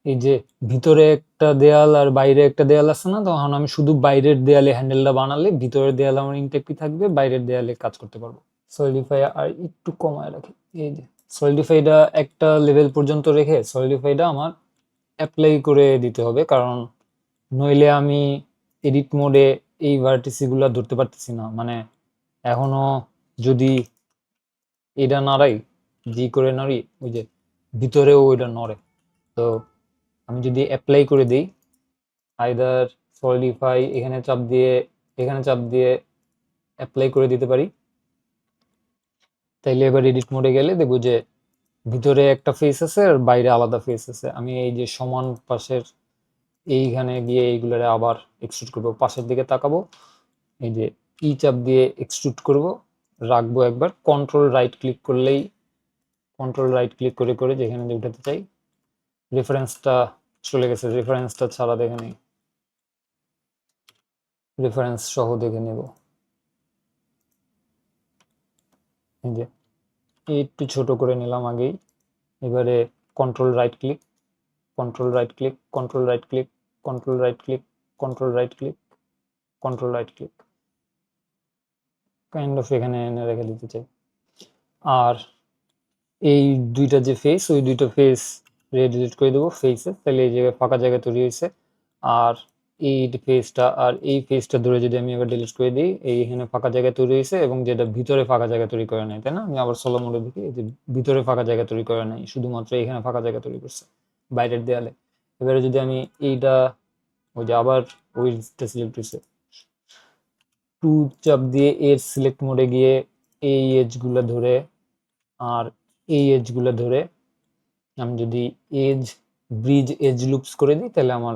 এই যে ভিতরে একটা দেয়াল আর বাইরে একটা দেয়াল আছে না, তখন আমি শুধু বাইরের দেয়ালে হ্যান্ডেলটা বানালে ভিতরের দেয়াল আমার ইনটেক্টই থাকবে, বাইরের দেয়ালে কাজ করতে পারবো। সলিডিফাই আর একটু কমায় রাখি, এই যে সলিডিফাইটা একটা লেভেল পর্যন্ত রেখে সলিডিফাইটা আমার অ্যাপ্লাই করে দিতে হবে, কারণ নইলে আমি এডিট মোডে এই ভার্টিসিগুলো ধরতে পারতেছি না। মানে এখনো যদি এটা নাড়াই, জি করে নাড়ি, ওই যে ভিতরেও ওইটা নড়ে। তো আমি যদি অ্যাপ্লাই করে দিই, আইদার সলিডিফাই এখানে চাপ দিয়ে, এখানে চাপ দিয়ে অ্যাপ্লাই করে দিতে পারি, তাইলে এবার এডিট মোডে গেলে দেখবো যে ভিতরে একটা ফেস আছে আর বাইরে আলাদা ফেস আছে। আমি এই যে সমান পাশের এইখানে গিয়ে এইগুলারে আবার এক্সট্রুড করবো, পাশের দিকে তাকাবো, এই যে ই চাপ দিয়ে এক্সট্রুড করব, রাখবো একবার, কন্ট্রোল রাইট ক্লিক করলেই, কন্ট্রোল রাইট ক্লিক করে করে যেখানে উঠাতে চাই। রেফারেন্সটা চলে গেছে, রেফারেন্সটা ছাড়া দেখে নেই, রেফারেন্স সহ দেখে নেব। এই যে একটু ছোট করে নিলাম আগেই। এবারে control right click, control right click, control right click, control right click, control right click, control right click, kind of এখানে এনে রেখে দিতে চাই। আর এই দুইটা যে ফেস, ওই দুইটা ফেস ডিলিট করে দেবো ফেসে, তাহলে এই জায়গায় ফাঁকা জায়গা তৈরি হয়েছে। আর এই ফেসটা আর এই ফেসটা ধরে যদি আমি এবার ডিলিট করে দিই, এইখানে ফাঁকা জায়গা তৈরি হয়েছে, এবং যেটা ভিতরে ফাঁকা জায়গা তৈরি করে নাই, তাই না? আমি আবার সোলো মোডে দেখি, এই যে ভিতরে ফাঁকা জায়গা তৈরি করে নাই, শুধুমাত্র এখানে ফাঁকা জায়গা তৈরি করছে বাইরের দেয়ালে। এবারে যদি আমি এইটা, ওই যে আবার ওইটা সিলেক্ট হয়েছে, টু চাপ দিয়ে এর সিলেক্ট মোডে গিয়ে এই এজ গুলা ধরে আর এই এজ গুলা ধরে আমি যদি এজ ব্রিজ এজ লুপস করে দিই, তাহলে আমার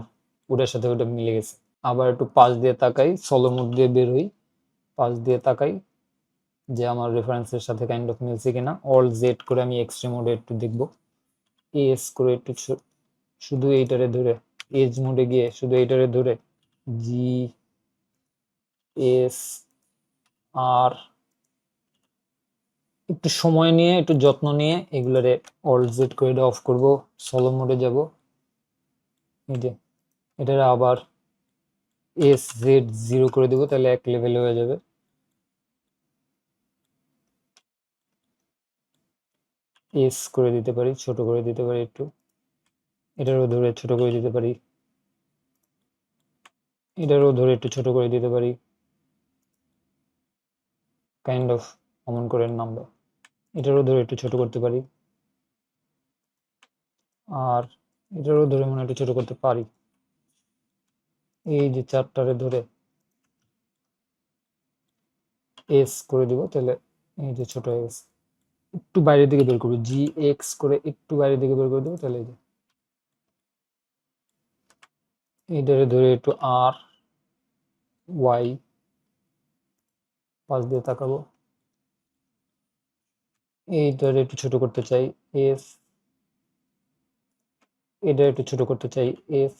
ওটার সাথে ওটা মিলে গেছে। আবার একটু পাশ দিয়ে তাকাই, সলো মোড দিয়ে বের হই, পাশ দিয়ে তাকাই যে আমার রেফারেন্সের সাথে কাইন্ড অফ মিলছে কিনা। অল জেড করে আমি এক্সট্রিম মোডে একটু দেখব, এস করে একটু শুধু এইটারে ধরে, এজ মোডে গিয়ে শুধু এইটারে ধরে জি এস আর একটু সময় নিয়ে একটু যত্ন নিয়ে এগুলারে অল্ট জেড করে এটা অফ করব, সলো মোডে যাব। এই যে এটারে আবার এস জেড 0 করে দেবো, তাহলে এক লেভেল হয়ে যাবে। এস করে দিতে পারি, ছোট করে দিতে পারি একটু, এটারও ধরে ছোট করে দিতে পারি, এটারও ধরে একটু ছোট করে দিতে পারি, কাইন্ড অফ অমন করে নাম্বার। এটারও ধরে একটু ছোট করতে পারি, আর এটারও ধরে মনে হয় একটু ছোট করতে পারি। এই যে চারটারে ধরে এস করে দিব, তাহলে এই যে ছোট হয়ে গেছে। একটু বাইরের দিকে বের করবো, জি এক্স করে একটু বাইরের দিকে বের করে দেবো, তাহলে এই যে এইটারে ধরে একটু আর ওয়াই পাশ দিয়ে তাকাবো, এইটারে একটু ছোট করতে চাই এফ, এটা একটু ছোট করতে চাই এফ,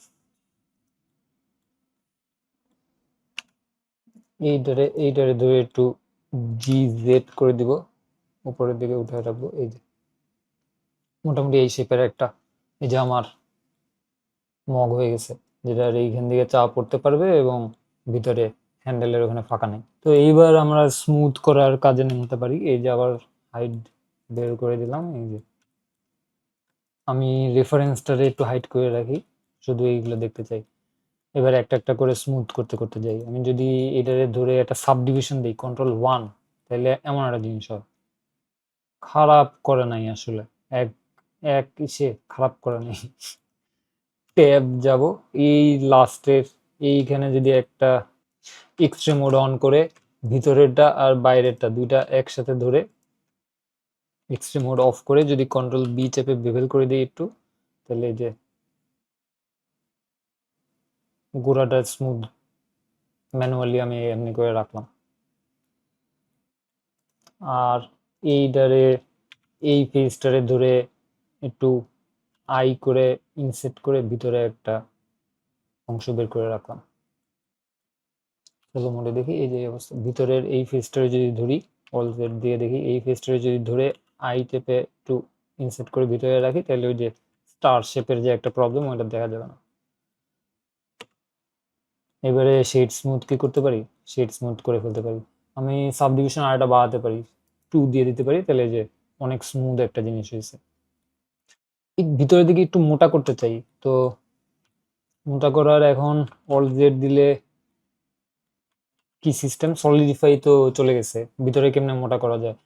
এইটারে ধরে একটু জি জেড করে দিব, উপরের দিকে উঠে রাখবো। এই যে মোটামুটি এই শেপের একটা, এই যে আমার মগ হয়ে গেছে, যেটা এইখান থেকে চাপ পড়তে পারবে এবং ভিতরে হ্যান্ডেলের ওখানে ফাঁকা নেই। তো এইবার আমরা স্মুথ করার কাজে নিতে পারি। এই যে আবার হাইট বের করে দিলাম, এই যে আমি রেফারেন্সটারে একটু হাইট করে রাখি, শুধু এইগুলো দেখতে চাই। এবার একটা একটা করে স্মুথ করতে করতে যাই। আমি যদি এটারে ধরে একটা সাব ডিভিশন দিই Ctrl 1, তাহলে এমন একটা জিনিস হয়, খারাপ করে নাই আসলে, এক এক ইসে খারাপ করে নাই। ট্যাব যাব, এই লাস্টের এইখানে যদি একটা এক্সট্রে মোড অন করে ভিতরেরটা আর বাইরেরটা দুইটা একসাথে ধরে এক্সট্রে মোড অফ করে যদি Ctrl-B চেপে বেভেল করে দিই একটু, তাহলে এই যে গোড়াটা স্মুথ ম্যানুয়ালি আমি এমনি করে রাখলাম। আর এইটারে এই ফেজটারে ধরে একটু আই করে ইনসেট করে ভিতরে একটা অংশ বের করে রাখলাম। চলো মোডে দেখি, এই যে অবস্থা, ভিতরের এই ফেজটারে যদি ধরি, অল জেড দিয়ে দেখি, এই ফেজটারে যদি ধরে আই চেপে একটু ইনসেট করে ভিতরে রাখি, তাহলে ওই যে স্টার শেপের যে একটা প্রবলেম, ওইটা দেখা যাবে না। এবারে শেড স্মুথ কি করতে পারি, শেড স্মুথ করে ফেলতে পারি। আমি সাব ডিভিশন আরেকটা বাড়াতে পারি, 2 দিয়ে দিতে পারি, তাহলে যে অনেক স্মুথ একটা জিনিস হয়েছে। ভিতরের দিকে একটু মোটা করতে চাই, তো মোটা করার এখন অল জেড দিলে কি সিস্টেম, সলিডিফাই তো চলে গেছে, ভিতরে কেমনে মোটা করা যায়।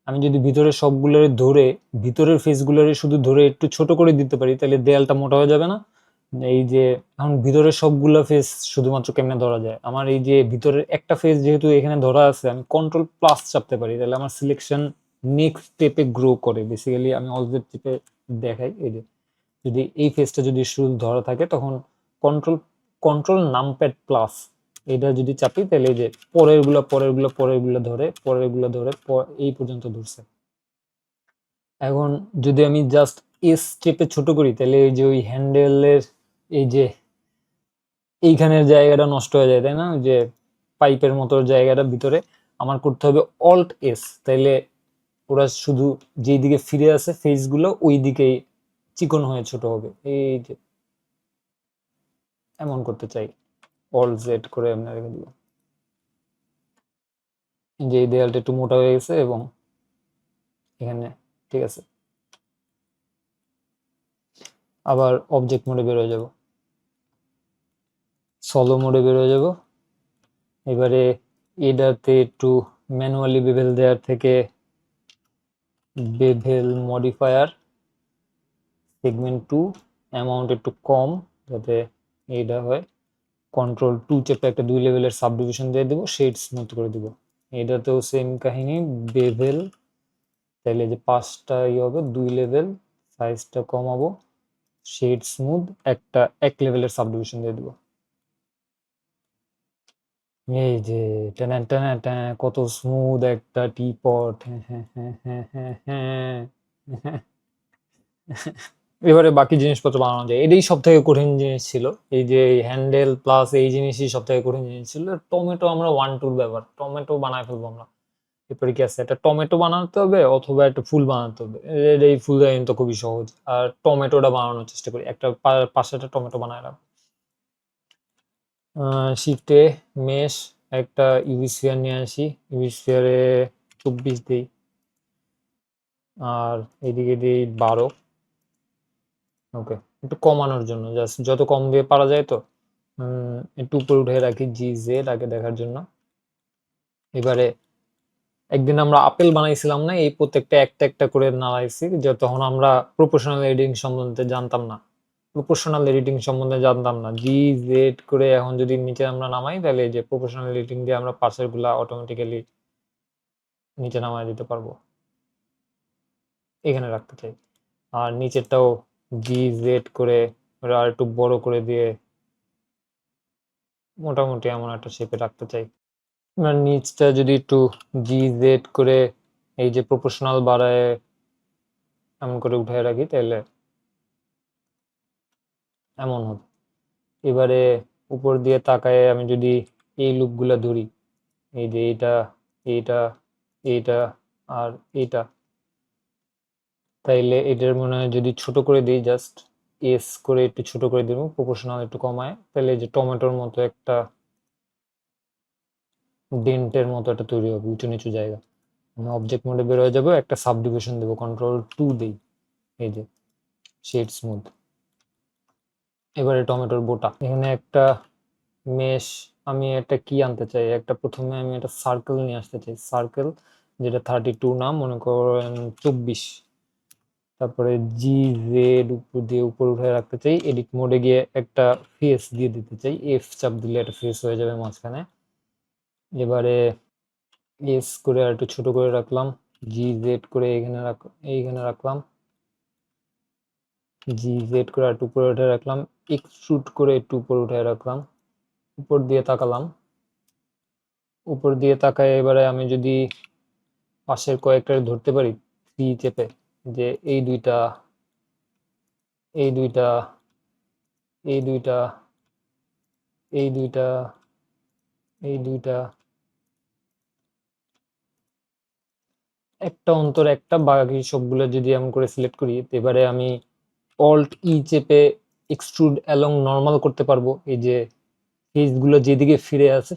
আমি যদি ভিতরে সবগুলোর ধরে ভিতরের ফেসগুলোরে শুধু ধরে একটু ছোট করে দিতে পারি, তাহলে দেয়ালটা মোটা হয়ে যাবে না। এই যে এখন ভিতরের সবগুলো ফেস শুধুমাত্র কেমনে ধরা যায়, আমার এই যে ভিতরের একটা ফেস যেহেতু এখানে ধরা আছে, আমি Ctrl+ চাপতে পারি, তাহলে আমার সিলেকশন নেক্সট স্টেপে গ্রো করে। বেসিক্যালি আমি অলজেড টিপে দেখাই, এই যে যদি এই ফেসটা যদি শুধু ধরা থাকে, তখন কন্ট্রোল কন্ট্রোল নামপ্যাড প্লাস এটা যদি চাপি, তাহলে এই যে পরেরগুলো ধরে এই পর্যন্ত ধরছে। এখন যদি আমি জাস্ট এস স্টেপে ছোট করি, তাহলে এই যে ওই হ্যান্ডেলের এই যে এইখানের জায়গাটা নষ্ট হয়ে যায়, তাই না, ওই যে পাইপের মতো জায়গাটা ভিতরে আমার করতে হবে Alt+S, তাইলে ওরা শুধু যেই দিকে ফিরে আসে ফেসগুলো ওই দিকেই চিকন হয়ে ছোট হবে। এই যে এমন করতে চাই, Alt-Z করে এমনি রেখে দিব। যে এই দেয়ালটা একটু মোটা হয়ে গেছে এবং এখানে ঠিক আছে। আবার অবজেক্ট মোডে বের হয়ে যাব, সলো মোডে বের হয়ে যাব। এবারে এটাতে একটু ম্যানুয়ালি বেভেল দেওয়ার থেকে বেভেল মডিফায়ার সেগমেন্ট 2 অ্যামাউন্ট একটু কম, যাতে এইটা হয়। Ctrl-2 চেপে একটা 2 লেভেলের সাব ডিভিশন দিয়ে দেবো, শেড স্মুথ করে দিব। এটাতেও সেম কাহিনী, বেভেল, তাহলে যে 5টা হবে 2 লেভেল, সাইজটা কমাবো, শেড স্মুথ একটা 1 লেভেলের সাব ডিভিশন দিয়ে দেবো। এই যে টানা টানা টানা, কত স্মুথ একটা টিপট। হ্যাঁ হ্যাঁ হ্যাঁ হ্যাঁ হ্যাঁ হ্যাঁ। এবারে বাকি জিনিসপত্র বানানো যায়, এটাই সব থেকে কঠিন জিনিস ছিল। এই যে হ্যান্ডেল প্লাস এই জিনিসই সব থেকে কঠিন জিনিস ছিল। টমেটো আমরা 1-2 ব্যবহার, টমেটো বানায় ফেলবো আমরা। এরপরে কি আছে, একটা টমেটো বানাতে হবে অথবা একটা ফুল বানাতে হবে। এই ফুল তো খুবই সহজ, আর টমেটোটা বানানোর চেষ্টা করি, একটা পাশে একটা টমেটো বানায় রাখবো। শিফটে মেশ একটা ইউভি স্ফিয়ার নিয়ে আসি, ইউভি স্ফিয়ারে 24 দিই, আর এদিকে দিই 12। ওকে, একটু কমানোর জন্য, জাস্ট যত কম দিয়ে পারা যায় তো। একটু উপরে উঠে রাখি জি জেড আগে দেখার জন্য। এবারে একদিন আমরা আপেল বানাইছিলাম না, এই প্রত্যেকটা একটা একটা করে নাড়াইছি, যে তখন আমরা প্রপোর্শনাল এডিটিং সম্বন্ধে জানতাম না, জি জেড করে এখন যদি নিচে আমরা নামাই, তাহলে এই যে প্রপোর্শনাল এডিটিং দিয়ে আমরা পার্সেল গুলা অটোমেটিক্যালি নিচে নামাই দিতে পারবো। এখানে রাখতে চাই, আর নিচেরটাও জি জেড করে আর একটু বড় করে দিয়ে মোটামুটি এমন একটা শেপে রাখতে চাই। এবার নিচটা যদি একটু জি জেড করে এই যে প্রপোর্শনাল বাড়ায় এমন করে উঠায় রাখি, তাহলে এমন হবে। এবারে উপর দিয়ে তাকায় আমি যদি এই লুপগুলা ধরি, এই যে এইটা, এইটা, এইটা আর এইটা, তাইলে এটার মনে হয় যদি ছোট করে দিই, জাস্ট এস করে একটু ছোট করে দিব, প্রপোর্শনাল একটু কমায়, তাহলে এই যে টমেটোর মতো একটা ডেন্টের মতো একটা তৈরি হবে উঁচু নিচু জায়গা। আমি অবজেক্ট মোডে বের হয়ে যাবো, একটা সাবডিভিশন দেবো, Ctrl+2 দিই, এই যে শেড স্মুথ। এবারে টমেটোর বোটা, এখানে একটা মেশ, আমি একটা কি আনতে চাই, একটা প্রথমে আমি একটা সার্কেল নিয়ে আসতে চাই, সার্কেল যেটা 32 না, মনে করেন 24। তারপরে জি জেড উপর দিয়ে উপর উঠে রাখতে চাই, এডিট মোডে গিয়ে একটা ফেস দিয়ে দিতে চাই, এফ চাপ দিলে একটা ফেস হয়ে যাবে মাঝখানে। এবারে এস করে আর একটু ছোট করে রাখলাম, জি জেড করে এইখানে রাখলাম, জি জেড করে একটু উপরে উঠে রাখলাম, এক্সট্রুড করে একটু উপরে উঠে রাখলাম, উপর দিয়ে তাকালাম, উপর দিয়ে তাকায় এবারে আমি যদি পাশের কয়েকটা ধরতে পারি থ্রি চেপে, যে এই দুইটা, এই দুইটা, এই দুইটা, এই দুইটা, এই দুইটা, একটা অন্তর একটা, বাকি সবগুলো যদি এমন করে সিলেক্ট করি, এবারে আমি অল্ট ই চেপে এক্সট্রুড অ্যালং নর্মাল করতে পারবো। এই যে ফেজ গুলো যেদিকে ফিরে আছে,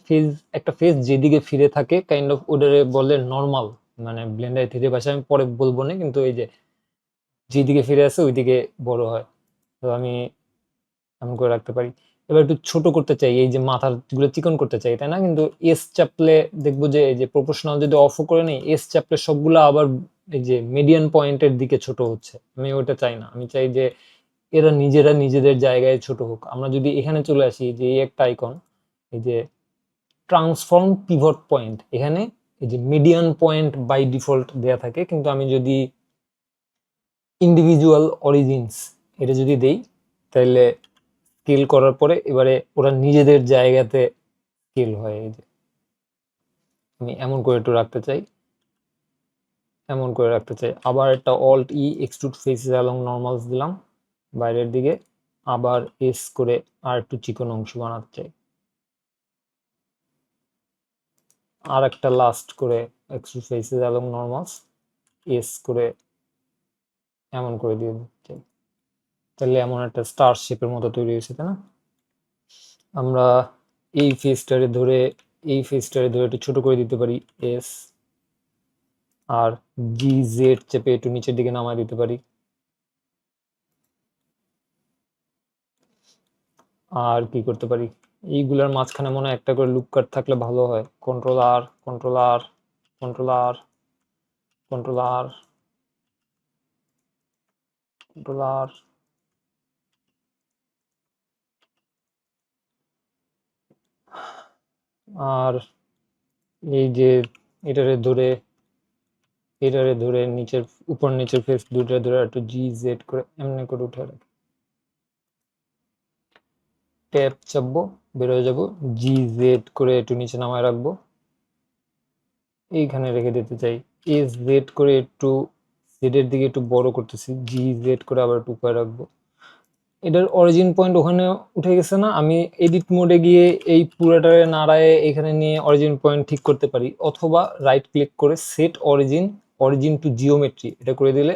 একটা ফেজ যেদিকে ফিরে থাকে কাইন্ড অফ ওটারে বলে নর্মাল, মানে ব্লেন্ডার থ্রি ভাষায় আমি পরে বলবো না, কিন্তু এই যে যেদিকে ফিরে আছে ওইদিকে বড় হয়, তো আমি এমন করে রাখতে পারি। এবার একটু ছোট করতে চাই, এই যে মাথার গুলো চিকন করতে চাই, তাই না? কিন্তু এস চাপলে দেখবো যে এই যে প্রপোর্শনাল যদি অফ করে নেই, এস চাপলে সবগুলো আবার এই যে মিডিয়ান পয়েন্টের দিকে ছোট হচ্ছে, আমি ওটা চাই না। আমি চাই যে এরা নিজেরা নিজেদের জায়গায় ছোট হোক। আমরা যদি এখানে চলে আসি, যে এই একটা আইকন, এই যে ট্রান্সফর্ম পিভট পয়েন্ট, এখানে এই যে মিডিয়ান পয়েন্ট বাই ডিফল্ট দেয়া থাকে, কিন্তু আমি যদি ইন্ডিভিজুয়াল অরিজিনস এটা যদি দেই, তাহলে স্কেল করার পরে এবারে ওরা নিজেদের জায়গাতে স্কেল হয়। এই যে আমি এমন করে একটু রাখতে চাই, এমন করে রাখতে চাই। আবার একটা অল্ট ই এক্সট্রুড ফেসেস অ্যালং নরমালস দিলাম বাইরের দিকে, আবার এস করে আর একটু চিকন অংশ বানাতে চাই, আর একটা লাস্ট করে এক্সট্রুড ফেসেস অ্যালং নরমালস এস করে এমন করে দিয়ে দিতে চাই, তাহলে এমন একটা স্টার শেপের মতো তৈরি হয়েছে, তাই না? আমরা এই ফেসটারে ধরে, এই ফেসটারে ধরে একটু ছোট করে দিতে পারি, এস, আর জি জেড চেপে একটু নিচের দিকে নামায় দিতে পারি। আর কি করতে পারি, এইগুলার মাঝখানে মনে হয় একটা করে লুপ কাট থাকলে ভালো হয়। কন্ট্রোল আর, কন্ট্রোল আর, কন্ট্রোল আর, কন্ট্রোল আর, কন্ট্রোল আর, আর এই যে এটারে ধরে, এটারে ধরে নিচের উপর নিচের ফেস দুইটা ধরে একটু জি জেড করে এমনি করে উঠে রাখি, ট্যাপ চাপবো, বের হয়ে যাবো, জি জেড করে একটু নিচে নামায় রাখবো, এইখানে রেখে দিতে চাই। এস জেড করে একটু জেডের দিকে একটু বড় করতেছি, জি জেড করে আবার একটু উপরে রাখবো। এটার অরিজিন পয়েন্ট ওখানে উঠে গেছে না, আমি এডিট মোডে গিয়ে এই পুরাটারে নাড়ায় এখানে নিয়ে অরিজিন পয়েন্ট ঠিক করতে পারি, অথবা রাইট ক্লিক করে set origin, origin to geometry এটা করে দিলে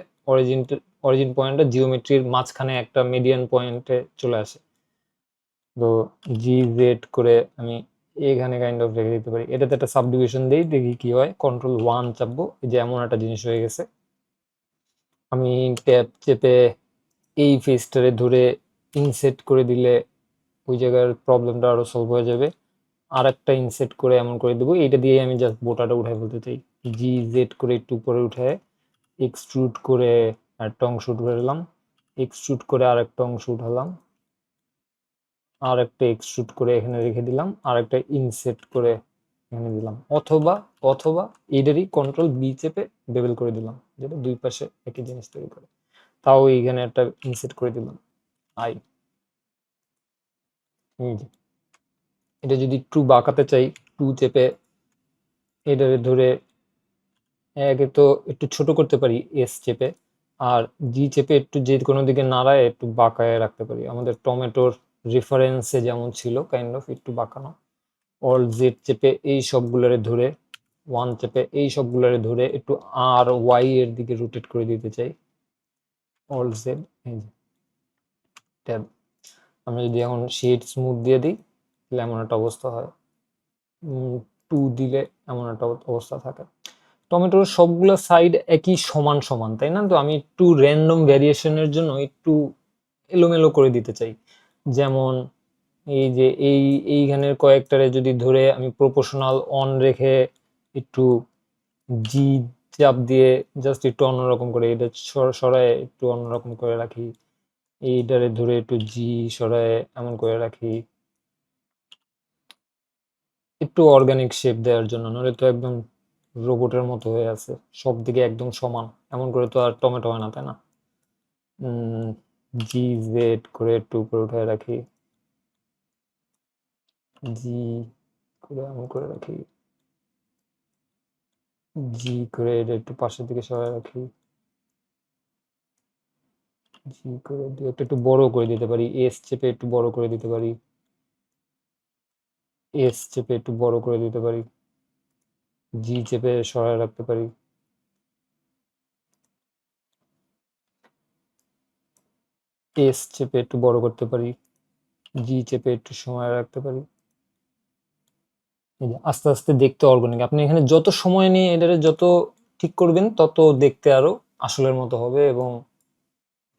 অরিজিন পয়েন্টটা জিওমেট্রির মাঝখানে একটা মিডিয়ান পয়েন্টে চলে আসে। তো জি জেড করে আমি এখানে কাইন্ড অফ রেখে দিতে পারি। এটাতে একটা সাবডিভিশন দিই, দেখি কি হয়। কন্ট্রোল 1 চাপবো, এই যে এমন একটা জিনিস হয়ে গেছে। আমি ট্যাব চেপে এই ফেসটারে ধরে ইনসেট করে দিলে ওই জায়গার প্রবলেমটা আরো সলভ হয়ে যাবে। আর একটা ইনসেট করে এমন করে দেবো, এইটা দিয়ে আমি জাস্ট বোটাটা উঠাই ফেলতে চাই। জি জেড করে একটু উপরে উঠে এক্সট্রুড করে একটা অংশ উঠালাম, এক্সট্রুড করে আরেকটা অংশ উঠালাম, আর একটা এক্সট্রুড করে এখানে রেখে দিলাম, আর একটা ইনসেট করে এখানে দিলাম, অথবা অথবা এইটারই কন্ট্রোল 'বি' চেপে বেবেল করে দিলাম, যেটা দুই পাশে একই জিনিস তৈরি করে। তাও এইখানে একটা ইনসেট করে দিলাম আই। এই যে এটা যদি একটু বাঁকাতে চাই, 2 চেপে এটারে ধরে একে তো একটু ছোট করতে পারি এস চেপে, আর জি চেপে একটু যে কোনো দিকে নাড়ায় একটু বাঁকায় রাখতে পারি। আমাদের টমেটোর রেফারেন্সে যেমন ছিল কাইন্ড অফ একটু বাঁকানো। অল জেড চেপে এই সবগুলোরে ধরে, 1 চেপে এই সবগুলোরে ধরে একটু আর ওয়াই এর দিকে রোটেট করে দিতে চাই। অল জেড, এই যে ট্যাব। আমি যদি এখন শেড স্মুথ দিয়ে দিই তাহলে এমন একটা অবস্থা হয়। 2 দিলে এমন একটা অবস্থা থাকে। টমেটোর সবগুলো সাইড একই সমান সমান, তাই না? তো আমি একটু র্যান্ডম ভ্যারিয়েশনের জন্য একটু এলোমেলো করে দিতে চাই। যেমন এই যে এইখানের কয়েকটারে যদি ধরে আমি প্রপোর্শনাল অন রেখে একটু জি চাপ দিয়ে জাস্ট একটু অন্যরকম করে এটা সরায় একটু অন্যরকম করে রাখি, এইটারে ধরে একটু জি সরায় এমন করে রাখি, একটু অর্গানিক শেপ দেওয়ার জন্য। নইলে তো একদম রোবটের মতো হয়ে আছে, সব দিকে একদম সমান, এমন করে তো আর টমেটো হয় না, তাই না? জি জেড করে একটু উপরে উঠায় রাখি, জি করে এমন করে রাখি, জি করে এটা একটু পাশের দিকে সরায় রাখি, জি করে দিয়ে একটু একটু বড় করে দিতে পারি, এস চেপে একটু বড় করে দিতে পারি, এস চেপে একটু বড় করে দিতে পারি, জি চেপে সরায় রাখতে পারি, এস চেপে একটু বড় করতে পারি, জি চেপে একটু সময় রাখতে পারি। এই যে আস্তে আস্তে দেখতে অর্গানিক। আপনি এখানে যত সময় নিয়ে এটারে যত ঠিক করবেন তত দেখতে আরো আসলের মতো হবে, এবং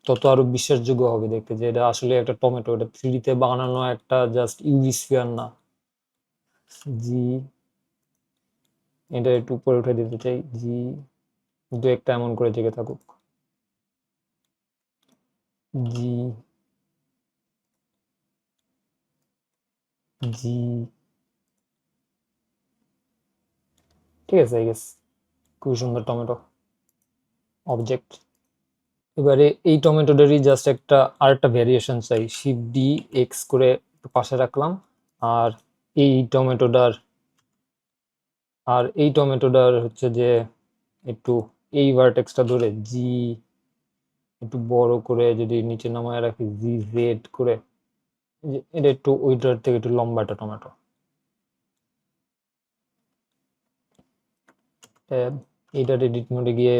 তত আরো বিশ্বাসযোগ্য হবে দেখতে যে এটা আসলে একটা টমেটো, এটা 3D তে বানানো একটা জাস্ট ইউভি স্ফিয়ার না। জি এটা একটু উপরে উঠে দিতে চাই, জি দু একটা এমন করে জেগে থাকুক, জি জি ঠিক আছে, আই গেস খুবই সুন্দর টমেটো অবজেক্ট। এবারে এই টমেটোটারই জাস্ট একটা আরেকটা ভ্যারিয়েশন চাই, শিফট-ডি-এক্স করে একটু পাশে রাখলাম, আর এই টমেটোটার হচ্ছে যে একটু এই ভার্টেক্সটা ধরে জি একটু বড় করে যদি নিচে নামায় রাখি, জি জেড করে, এটা একটু ওইটার থেকে একটু লম্বা একটা টমেটো। এইটার এডিট মোডে গিয়ে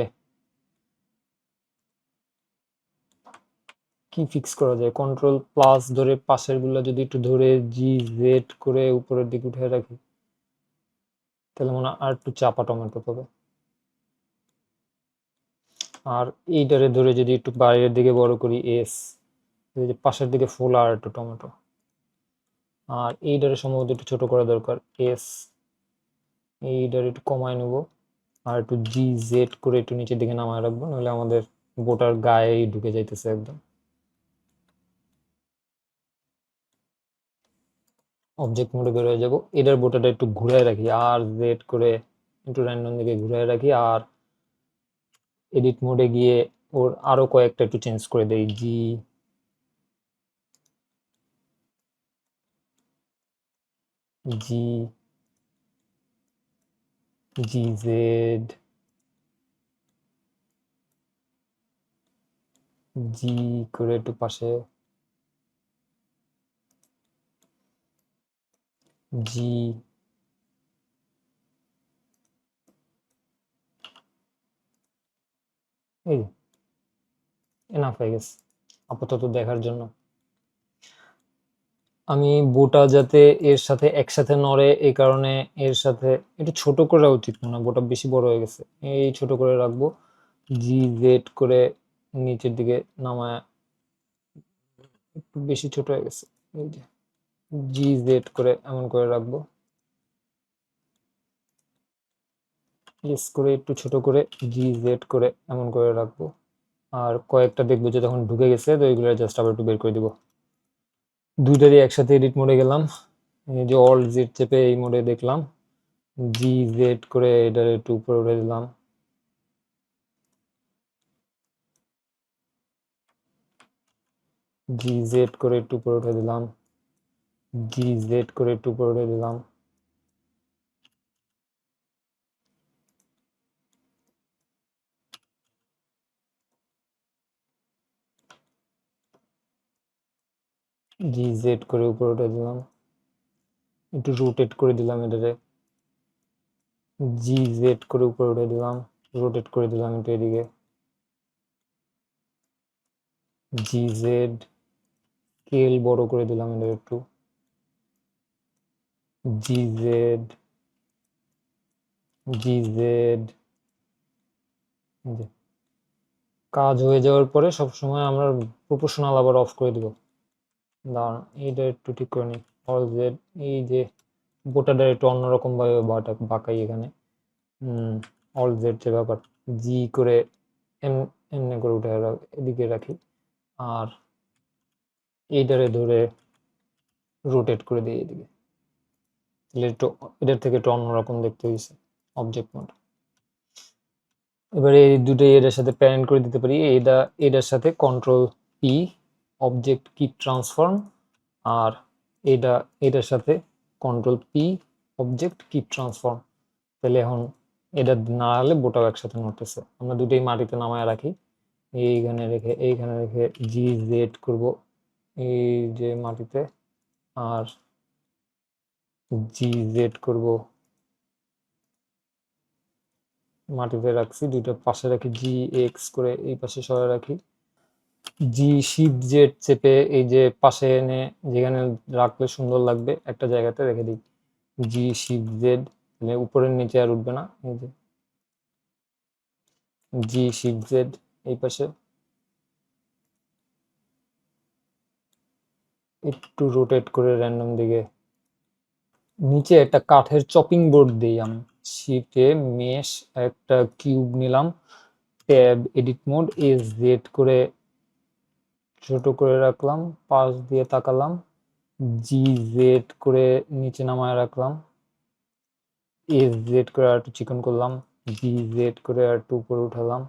কি ফিক্স করা যায়, কন্ট্রোল+ ধরে পাশের গুলা যদি একটু ধরে জি জেড করে উপরের দিকে উঠে রাখি তাহলে মনে হয় আর একটু চাপা টমেটো পাবে। আর এইটারে ধরে যদি একটু বাইরের দিকে বড় করি এস, যে পাশের দিকে ফোলা আর একটু টমেটো। আর এইটারে সম্ভবত একটু ছোট করা দরকার, এস এইটারে একটু কমায় নেব, আর একটু জি জেড করে একটু নিচের দিকে নামায় রাখবো, নাহলে আমাদের বোটার গায়েই ঢুকে যাইতেছে একদম। অবজেক্ট মোডে বের হয়ে যাব, এটার বোটাটা একটু ঘুরায় রাখি, আর জেড করে একটু র্যান্ডম দিকে ঘুরায় রাখি, আর এডিট মোডে গিয়ে ওর আরো কয়েকটা একটু চেঞ্জ করে দেই, জি জি জি জেড জি করে একটু পাশে, জি এই এনাফ হয়ে গেছে আপাতত দেখার জন্য। আমি বোটা যাতে এর সাথে একসাথে নড়ে এই কারণে এর সাথে একটু ছোট করা উচিত মনে হয়, বোটা বেশি বড় হয়ে গেছে, এই ছোট করে রাখবো। জি জেড করে নিচের দিকে নামায়, একটু বেশি ছোট হয়ে গেছে, এই যে জি জেড করে এমন করে রাখবো। এস করে একটু ছোট করে জি জেড করে এমন করে রাখবো। আর কয়েকটা দেখবো যে যখন ঢুকে গেছে তো এইগুলো জাস্ট আবার একটু বের করে দিব। দুইটারই একসাথে এডিট মোডে গেলাম, এই যে অল জেড চেপে এই মোডে দেখলাম, জি জেড করে এটার একটু উপরে উঠে দিলাম, জি জেড করে একটু উপরে উঠে দিলাম, জি জেড করে একটু উপরে উঠে দিলাম, জি জেড করে উপরে উঠে দিলাম, একটু রোটেট করে দিলাম এটারে, জি জেড করে উপরে উঠে দিলাম, রোটেট করে দিলাম একটু এদিকে, জি জেড স্কেল বড় করে দিলাম এটা একটু, জি জেড, জি জেড। কাজ হয়ে যাওয়ার পরে সবসময় আমরা প্রপোর্শনাল আবার অফ করে দিব। দাঁড়ান এইটা একটু ঠিক করে নিই, অল জেড, এই যে বোটাটা একটু অন্যরকম ভাবে বাঁকাই এখানে, অল জেড যে ব্যাপার, জি করে এমনি করে উঠে এদিকে রাখি, আর এইটারে ধরে রোটেট করে দিই এদিকে, তাহলে একটু এটার থেকে একটু অন্যরকম দেখতে হয়েছে অবজেক্ট মোড। এবারে এই দুটোই এটার সাথে প্যারেন্ট করে দিতে পারি, এটার সাথে control P object keep transform, আর এটার সাথে control P object keep transform. তাহলে এখন এটা নাড়ালে বোটাও একসাথে নড়তেছে। আমরা দুটোই মাটিতে নামায় রাখি, এইখানে রেখে জি জেড করব এই যে মাটিতে, আর জি জেড করব মাটিতে রাখছি, দুইটা পাশে রাখি, জি এক্স করে এই পাশে সরাই রাখি, জি শিফট জেড চেপে এই যে পাশে এনে যেখানে রাখলে সুন্দর লাগবে একটা জায়গাতে রেখে দিই, জি শিফট জেড, মানে উপরের নিচে আর উঠবে না, এই যে জি শিফট জেড এই পাশে, একটু রোটেট করে র্যান্ডম দিকে, নিচে একটা কাঠের চপিং বোর্ড দিই আমি, শিফটে মেশ একটা কিউব নিলাম, tab edit mode S Z করে ছোট করে রাখলাম, পাশ দিয়ে তাকালাম, জি জেড করে নিচে নামায় রাখলাম, এস জেড করে আর একটু চিকন করলাম, জি জেড করে আর একটু উপরে উঠালাম,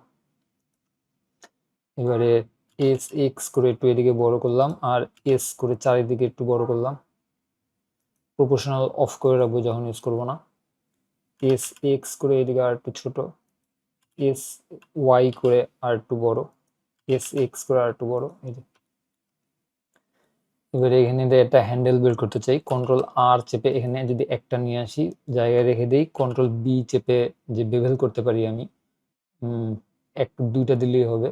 এবারে এস এক্স করে একটু এদিকে বড় করলাম, আর এস করে চারিদিকে একটু বড় করলাম, প্রপোর্শনাল অফ করে রাখবো যখন ইউজ করবো না, এস এক্স করে এদিকে আর একটু ছোট, এস ওয়াই করে আর একটু বড়, এস এক্স করে আর একটু বড়, এই যে। এবারে এখানে একটা হ্যান্ডেল বের করতে চাই, কন্ট্রোল আর চেপে এখানে যদি একটা নিয়ে আসি জায়গায় রেখে দিই, কন্ট্রোল বি চেপে যে বেভেল করতে পারি আমি, দুইটা দিলেই হবে,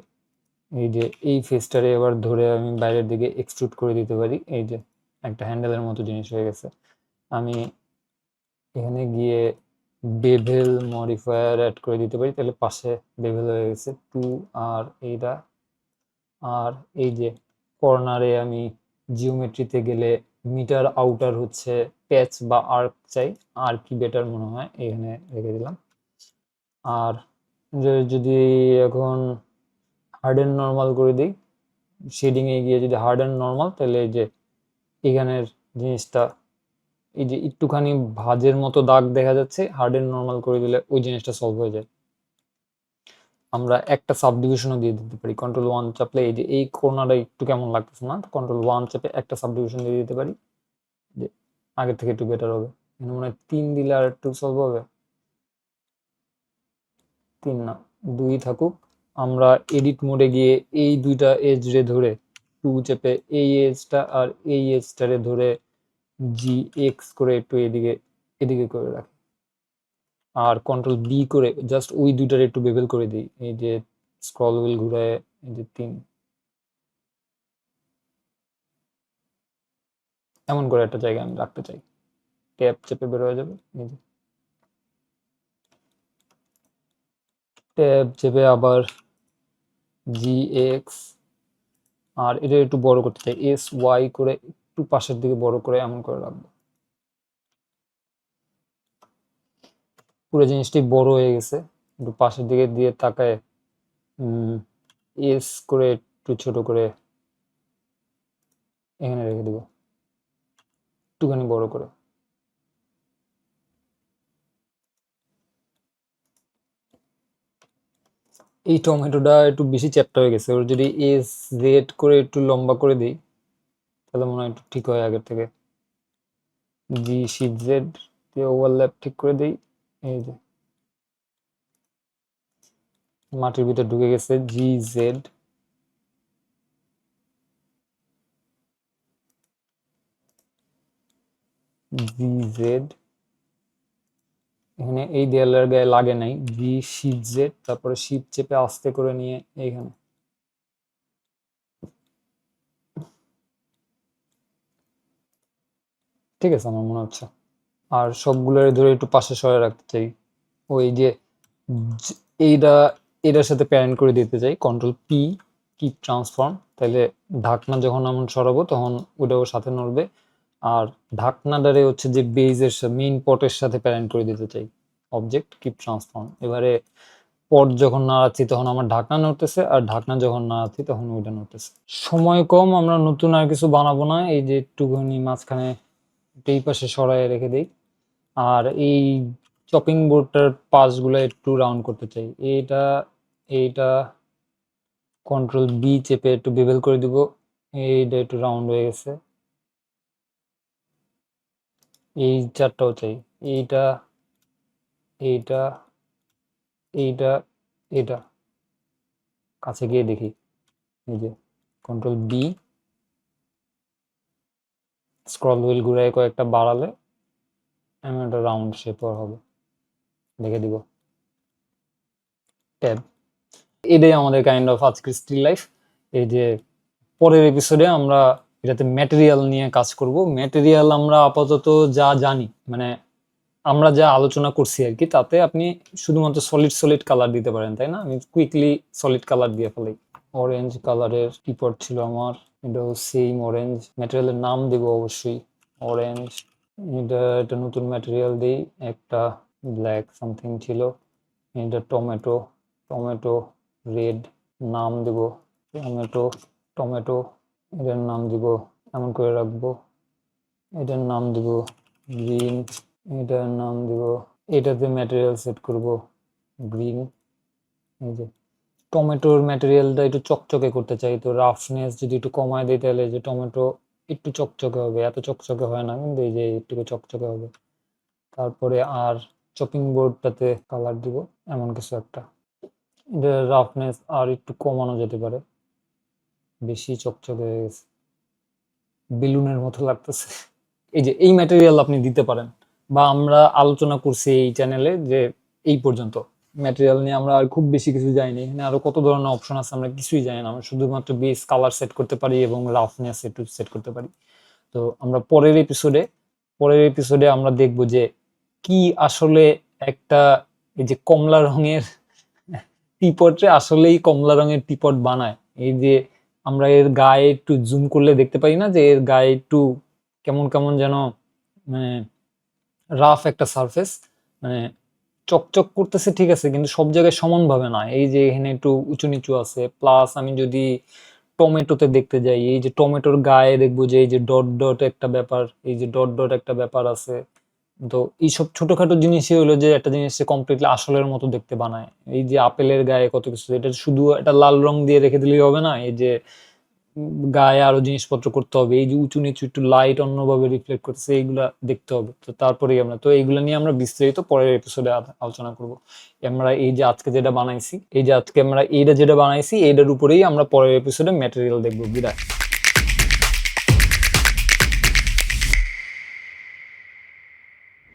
এই যে এই ফেসটারে এবার ধরে আমি বাইরের দিকে এক্সট্রুড করে দিতে পারি, এই যে একটা হ্যান্ডেলের মতো জিনিস হয়ে গেছে। আমি এখানে গিয়ে বেভেল মডিফায়ার অ্যাড করে দিতে পারি, তাহলে পাশে বেভেল হয়ে গেছে টু, আর এইটা, আর এই যে কর্নারে আমি জিওমেট্রিতে গেলে মিটার আউটার হচ্ছে প্যাচ বা আর্ক চাই, আর কি বেটার মনে হয় এখানে রেখে দিলাম। আর যদি এখন হার্ড এন্ড নর্মাল করে দিই, শেডিং এ গিয়ে যদি হার্ড এন্ড নর্মাল, তাহলে এই যে এখানের জিনিসটা এই যে একটুখানি ভাঁজের মতো দাগ দেখা যাচ্ছে, হার্ড এন্ড নর্মাল করে দিলে ওই জিনিসটা সলভ হয়ে যায়। আমরা একটা সাবডিভিশনও দিয়ে দিতে পারি, কন্ট্রোল ওয়ান চাপলে এই যে এই কোণাটা একটু কেমন লাগতেছে না, কন্ট্রোল ওয়ান চাপে একটা সাবডিভিশন দিয়ে দিতে পারি, যে আগের থেকে একটু বেটার হবে। এখানে মনে হয় 3 দিলে আর একটু সলভ হবে, 3 না 2 থাকুক। আমরা এডিট মোডে গিয়ে এই দুইটা এজ রে ধরে 2 চেপে এই এজটা আর এই এজটারে ধরে জি এক্স করে একটু এদিকে এদিকে করে রাখি, আর কন্ট্রোল বি করে জাস্ট ওই দুইটার একটু বেভেল করে দিই, এই যে স্ক্রল হুইল ঘুরায়, এই যে 3, এমন করে একটা জায়গায় আমি রাখতে চাই। ট্যাব চেপে বের হয়ে যাবে, এই যে ট্যাব চেপে আবার GX, আর এটা একটু বড় করতে চাই, SY করে একটু পাশের দিকে বড় করে এমন করে রাখবো। পুরো জিনিসটি বড় হয়ে গেছে, একটু পাশের দিকে দিয়ে তাকায় এস করে একটু ছোট করে এখানে রেখে দেবো, একটুখানি বড় করে। এই টমেটোটা একটু বেশি চ্যাপ্টা হয়ে গেছে, ওর যদি SZ করে একটু লম্বা করে দিই তাহলে মনে হয় একটু ঠিক হয় আগের থেকে। G-Shift-Z দিয়ে ওভারল্যাপ ঠিক করে দিই, এই যে মাটির ভিতর ঢুকে গেছে। GZ, এখানে এই দেয়ালের গায়ে লাগে নাই। G-Shift-Z, তারপরে শিফট চেপে আস্তে করে নিয়ে এইখানে ঠিক আছে আমার মনে হচ্ছে। আর সবগুলোর ধরে একটু পাশে সরে রাখতে চাই। ওই যে এইটা এটার সাথে প্যারেন্ট করে দিতে চাই, Ctrl-P কিপ ট্রান্সফর্ম, তাহলে ঢাকনা যখন আমরা সরাবো তখন ওটাও সাথে নড়বে। আর ঢাকনাটারে হচ্ছে যে বেজের মেইন পটের সাথে প্যারেন্ট করে দিতে চাই, অবজেক্ট কিপ ট্রান্সফর্ম। এবারে পট যখন নাড়াচ্ছি তখন আমার ঢাকনা নড়তেছে, আর ঢাকনা যখন নাড়াচ্ছি তখন ওইটা নড়তেছে। সময় কম, আমরা নতুন আর কিছু বানাবো না, এই যে একটুখানি মাঝখানে এই পাশে সরাই রেখে দিই। আর এই চপিং বোর্ডটার পাশগুলো একটু রাউন্ড করতে চাই, এইটা Ctrl-B চেপে একটু বেভেল করে দিব, এইটা একটু রাউন্ড হয়ে গেছে। এই চারটাও চাই, এইটা এইটা এইটা এটা কাছে গিয়ে দেখি, এই যে Ctrl-B, স্ক্রল হুইল ঘুরায় কয়েকটা বাড়ালে এমন একটা রাউন্ড শেপ হবে, দেখে দিব। ট্যাব, এটাই আমাদের কাইন্ড অফ আজকের স্টিল লাইফ। এই যে পরের এপিসোডে আমরা এটাতে ম্যাটেরিয়াল নিয়ে কাজ করব। ম্যাটেরিয়াল আমরা আপাতত যা জানি, মানে আমরা যা আলোচনা করছি আর কি, তাতে আপনি শুধুমাত্র সলিড কালার দিতে পারেন, তাই না? আমি কুইকলি সলিড কালার দিয়ে ফেলাই। অরেঞ্জ কালারের টিপট ছিল আমার, এটাও সেম অরেঞ্জ। ম্যাটেরিয়ালের নাম দেব অবশ্যই অরেঞ্জ। এটা নতুন ম্যাটেরিয়াল দিই, একটা ব্ল্যাক সামথিং ছিল, এটা টমেটো রেড, নাম দেব টমেটো। এটার নাম দিব এমন করে রাখবো, এটার নাম দিব গ্রিন, এটার নাম দিব, এটাতে ম্যাটেরিয়াল সেট করব গ্রিন। এই যে টমেটোর ম্যাটেরিয়ালটা একটু চকচকে করতে চাই, তো রাফনেস যদি একটু কমায় দিই তাহলে যে টমেটো একটু চকচকে হবে, এত চকচকে হয় না কিন্তু এই যে একটু চকচকে হবে। তারপরে আর চপিং বোর্ডটাতে কালার দিব এমন কিছু একটা, এটা রাফনেস আর একটু কমানো যেতে পারে, বেশি চকচকে হয়ে গেছে, বেলুনের মতো লাগতেছে। এই যে এই ম্যাটেরিয়াল আপনি দিতে পারেন, বা আমরা আলোচনা করছি এই চ্যানেলে যে এই পর্যন্ত ম্যাটেরিয়াল নিয়ে আমরা আর খুব বেশি কিছু জানি, এখানে আরো কত ধরনের অপশন আছে আমরা কিছুই জানি না, আমরা শুধুমাত্র বেস কালার সেট করতে পারি এবং রাফনেস একটু সেট করতে পারি। তো আমরা পরের এপিসোডে আমরা দেখব যে কি আসলে একটা এই যে কমলা রঙের টিপটে আসলেই কমলা রঙের টিপট বানায়। এই যে আমরা এর গায়ে একটু জুম করলে দেখতে পাই না যে এর গায়ে একটু কেমন কেমন যেন মানে রাফ একটা সারফেস, মানে চকচক করতেছে ঠিক আছে, কিন্তু সব জায়গায় সমানভাবে না, এই যে এখানে একটু উঁচু নিচু আছে। প্লাস আমি যদি টমেটোতে দেখতে যাই, এই যে টমেটোর গায়ে দেখবো যে এই যে ডট ডট একটা ব্যাপার, এই যে ডট ডট একটা ব্যাপার আছে। তো এইসব ছোটখাটো জিনিসই হলো যে একটা জিনিসকে কমপ্লিটলি আসলের মতো দেখতে বানায়। এই যে আপেলের গায়ে কত কিছু, এটা শুধু একটা লাল রং দিয়ে রেখে দিলেই হবে না, এই যে গায়ে আরো জিনিসপত্র করতে হবে, এই যে উঁচু নিচু একটু লাইট অন্যভাবে রিফ্লেক্ট করতেছে, এইগুলা দেখতে হবে। তো তারপরেই আমরা তো এইগুলা নিয়ে আমরা বিস্তারিত পরের এপিসোডে আলোচনা করব। আমরা এই যে আজকে যেটা বানাইছি, এই যে আজকে আমরা এইটা যেটা বানাইছি এইটার উপরেই আমরা পরের এপিসোডে ম্যাটেরিয়াল দেখবো। বিদায়।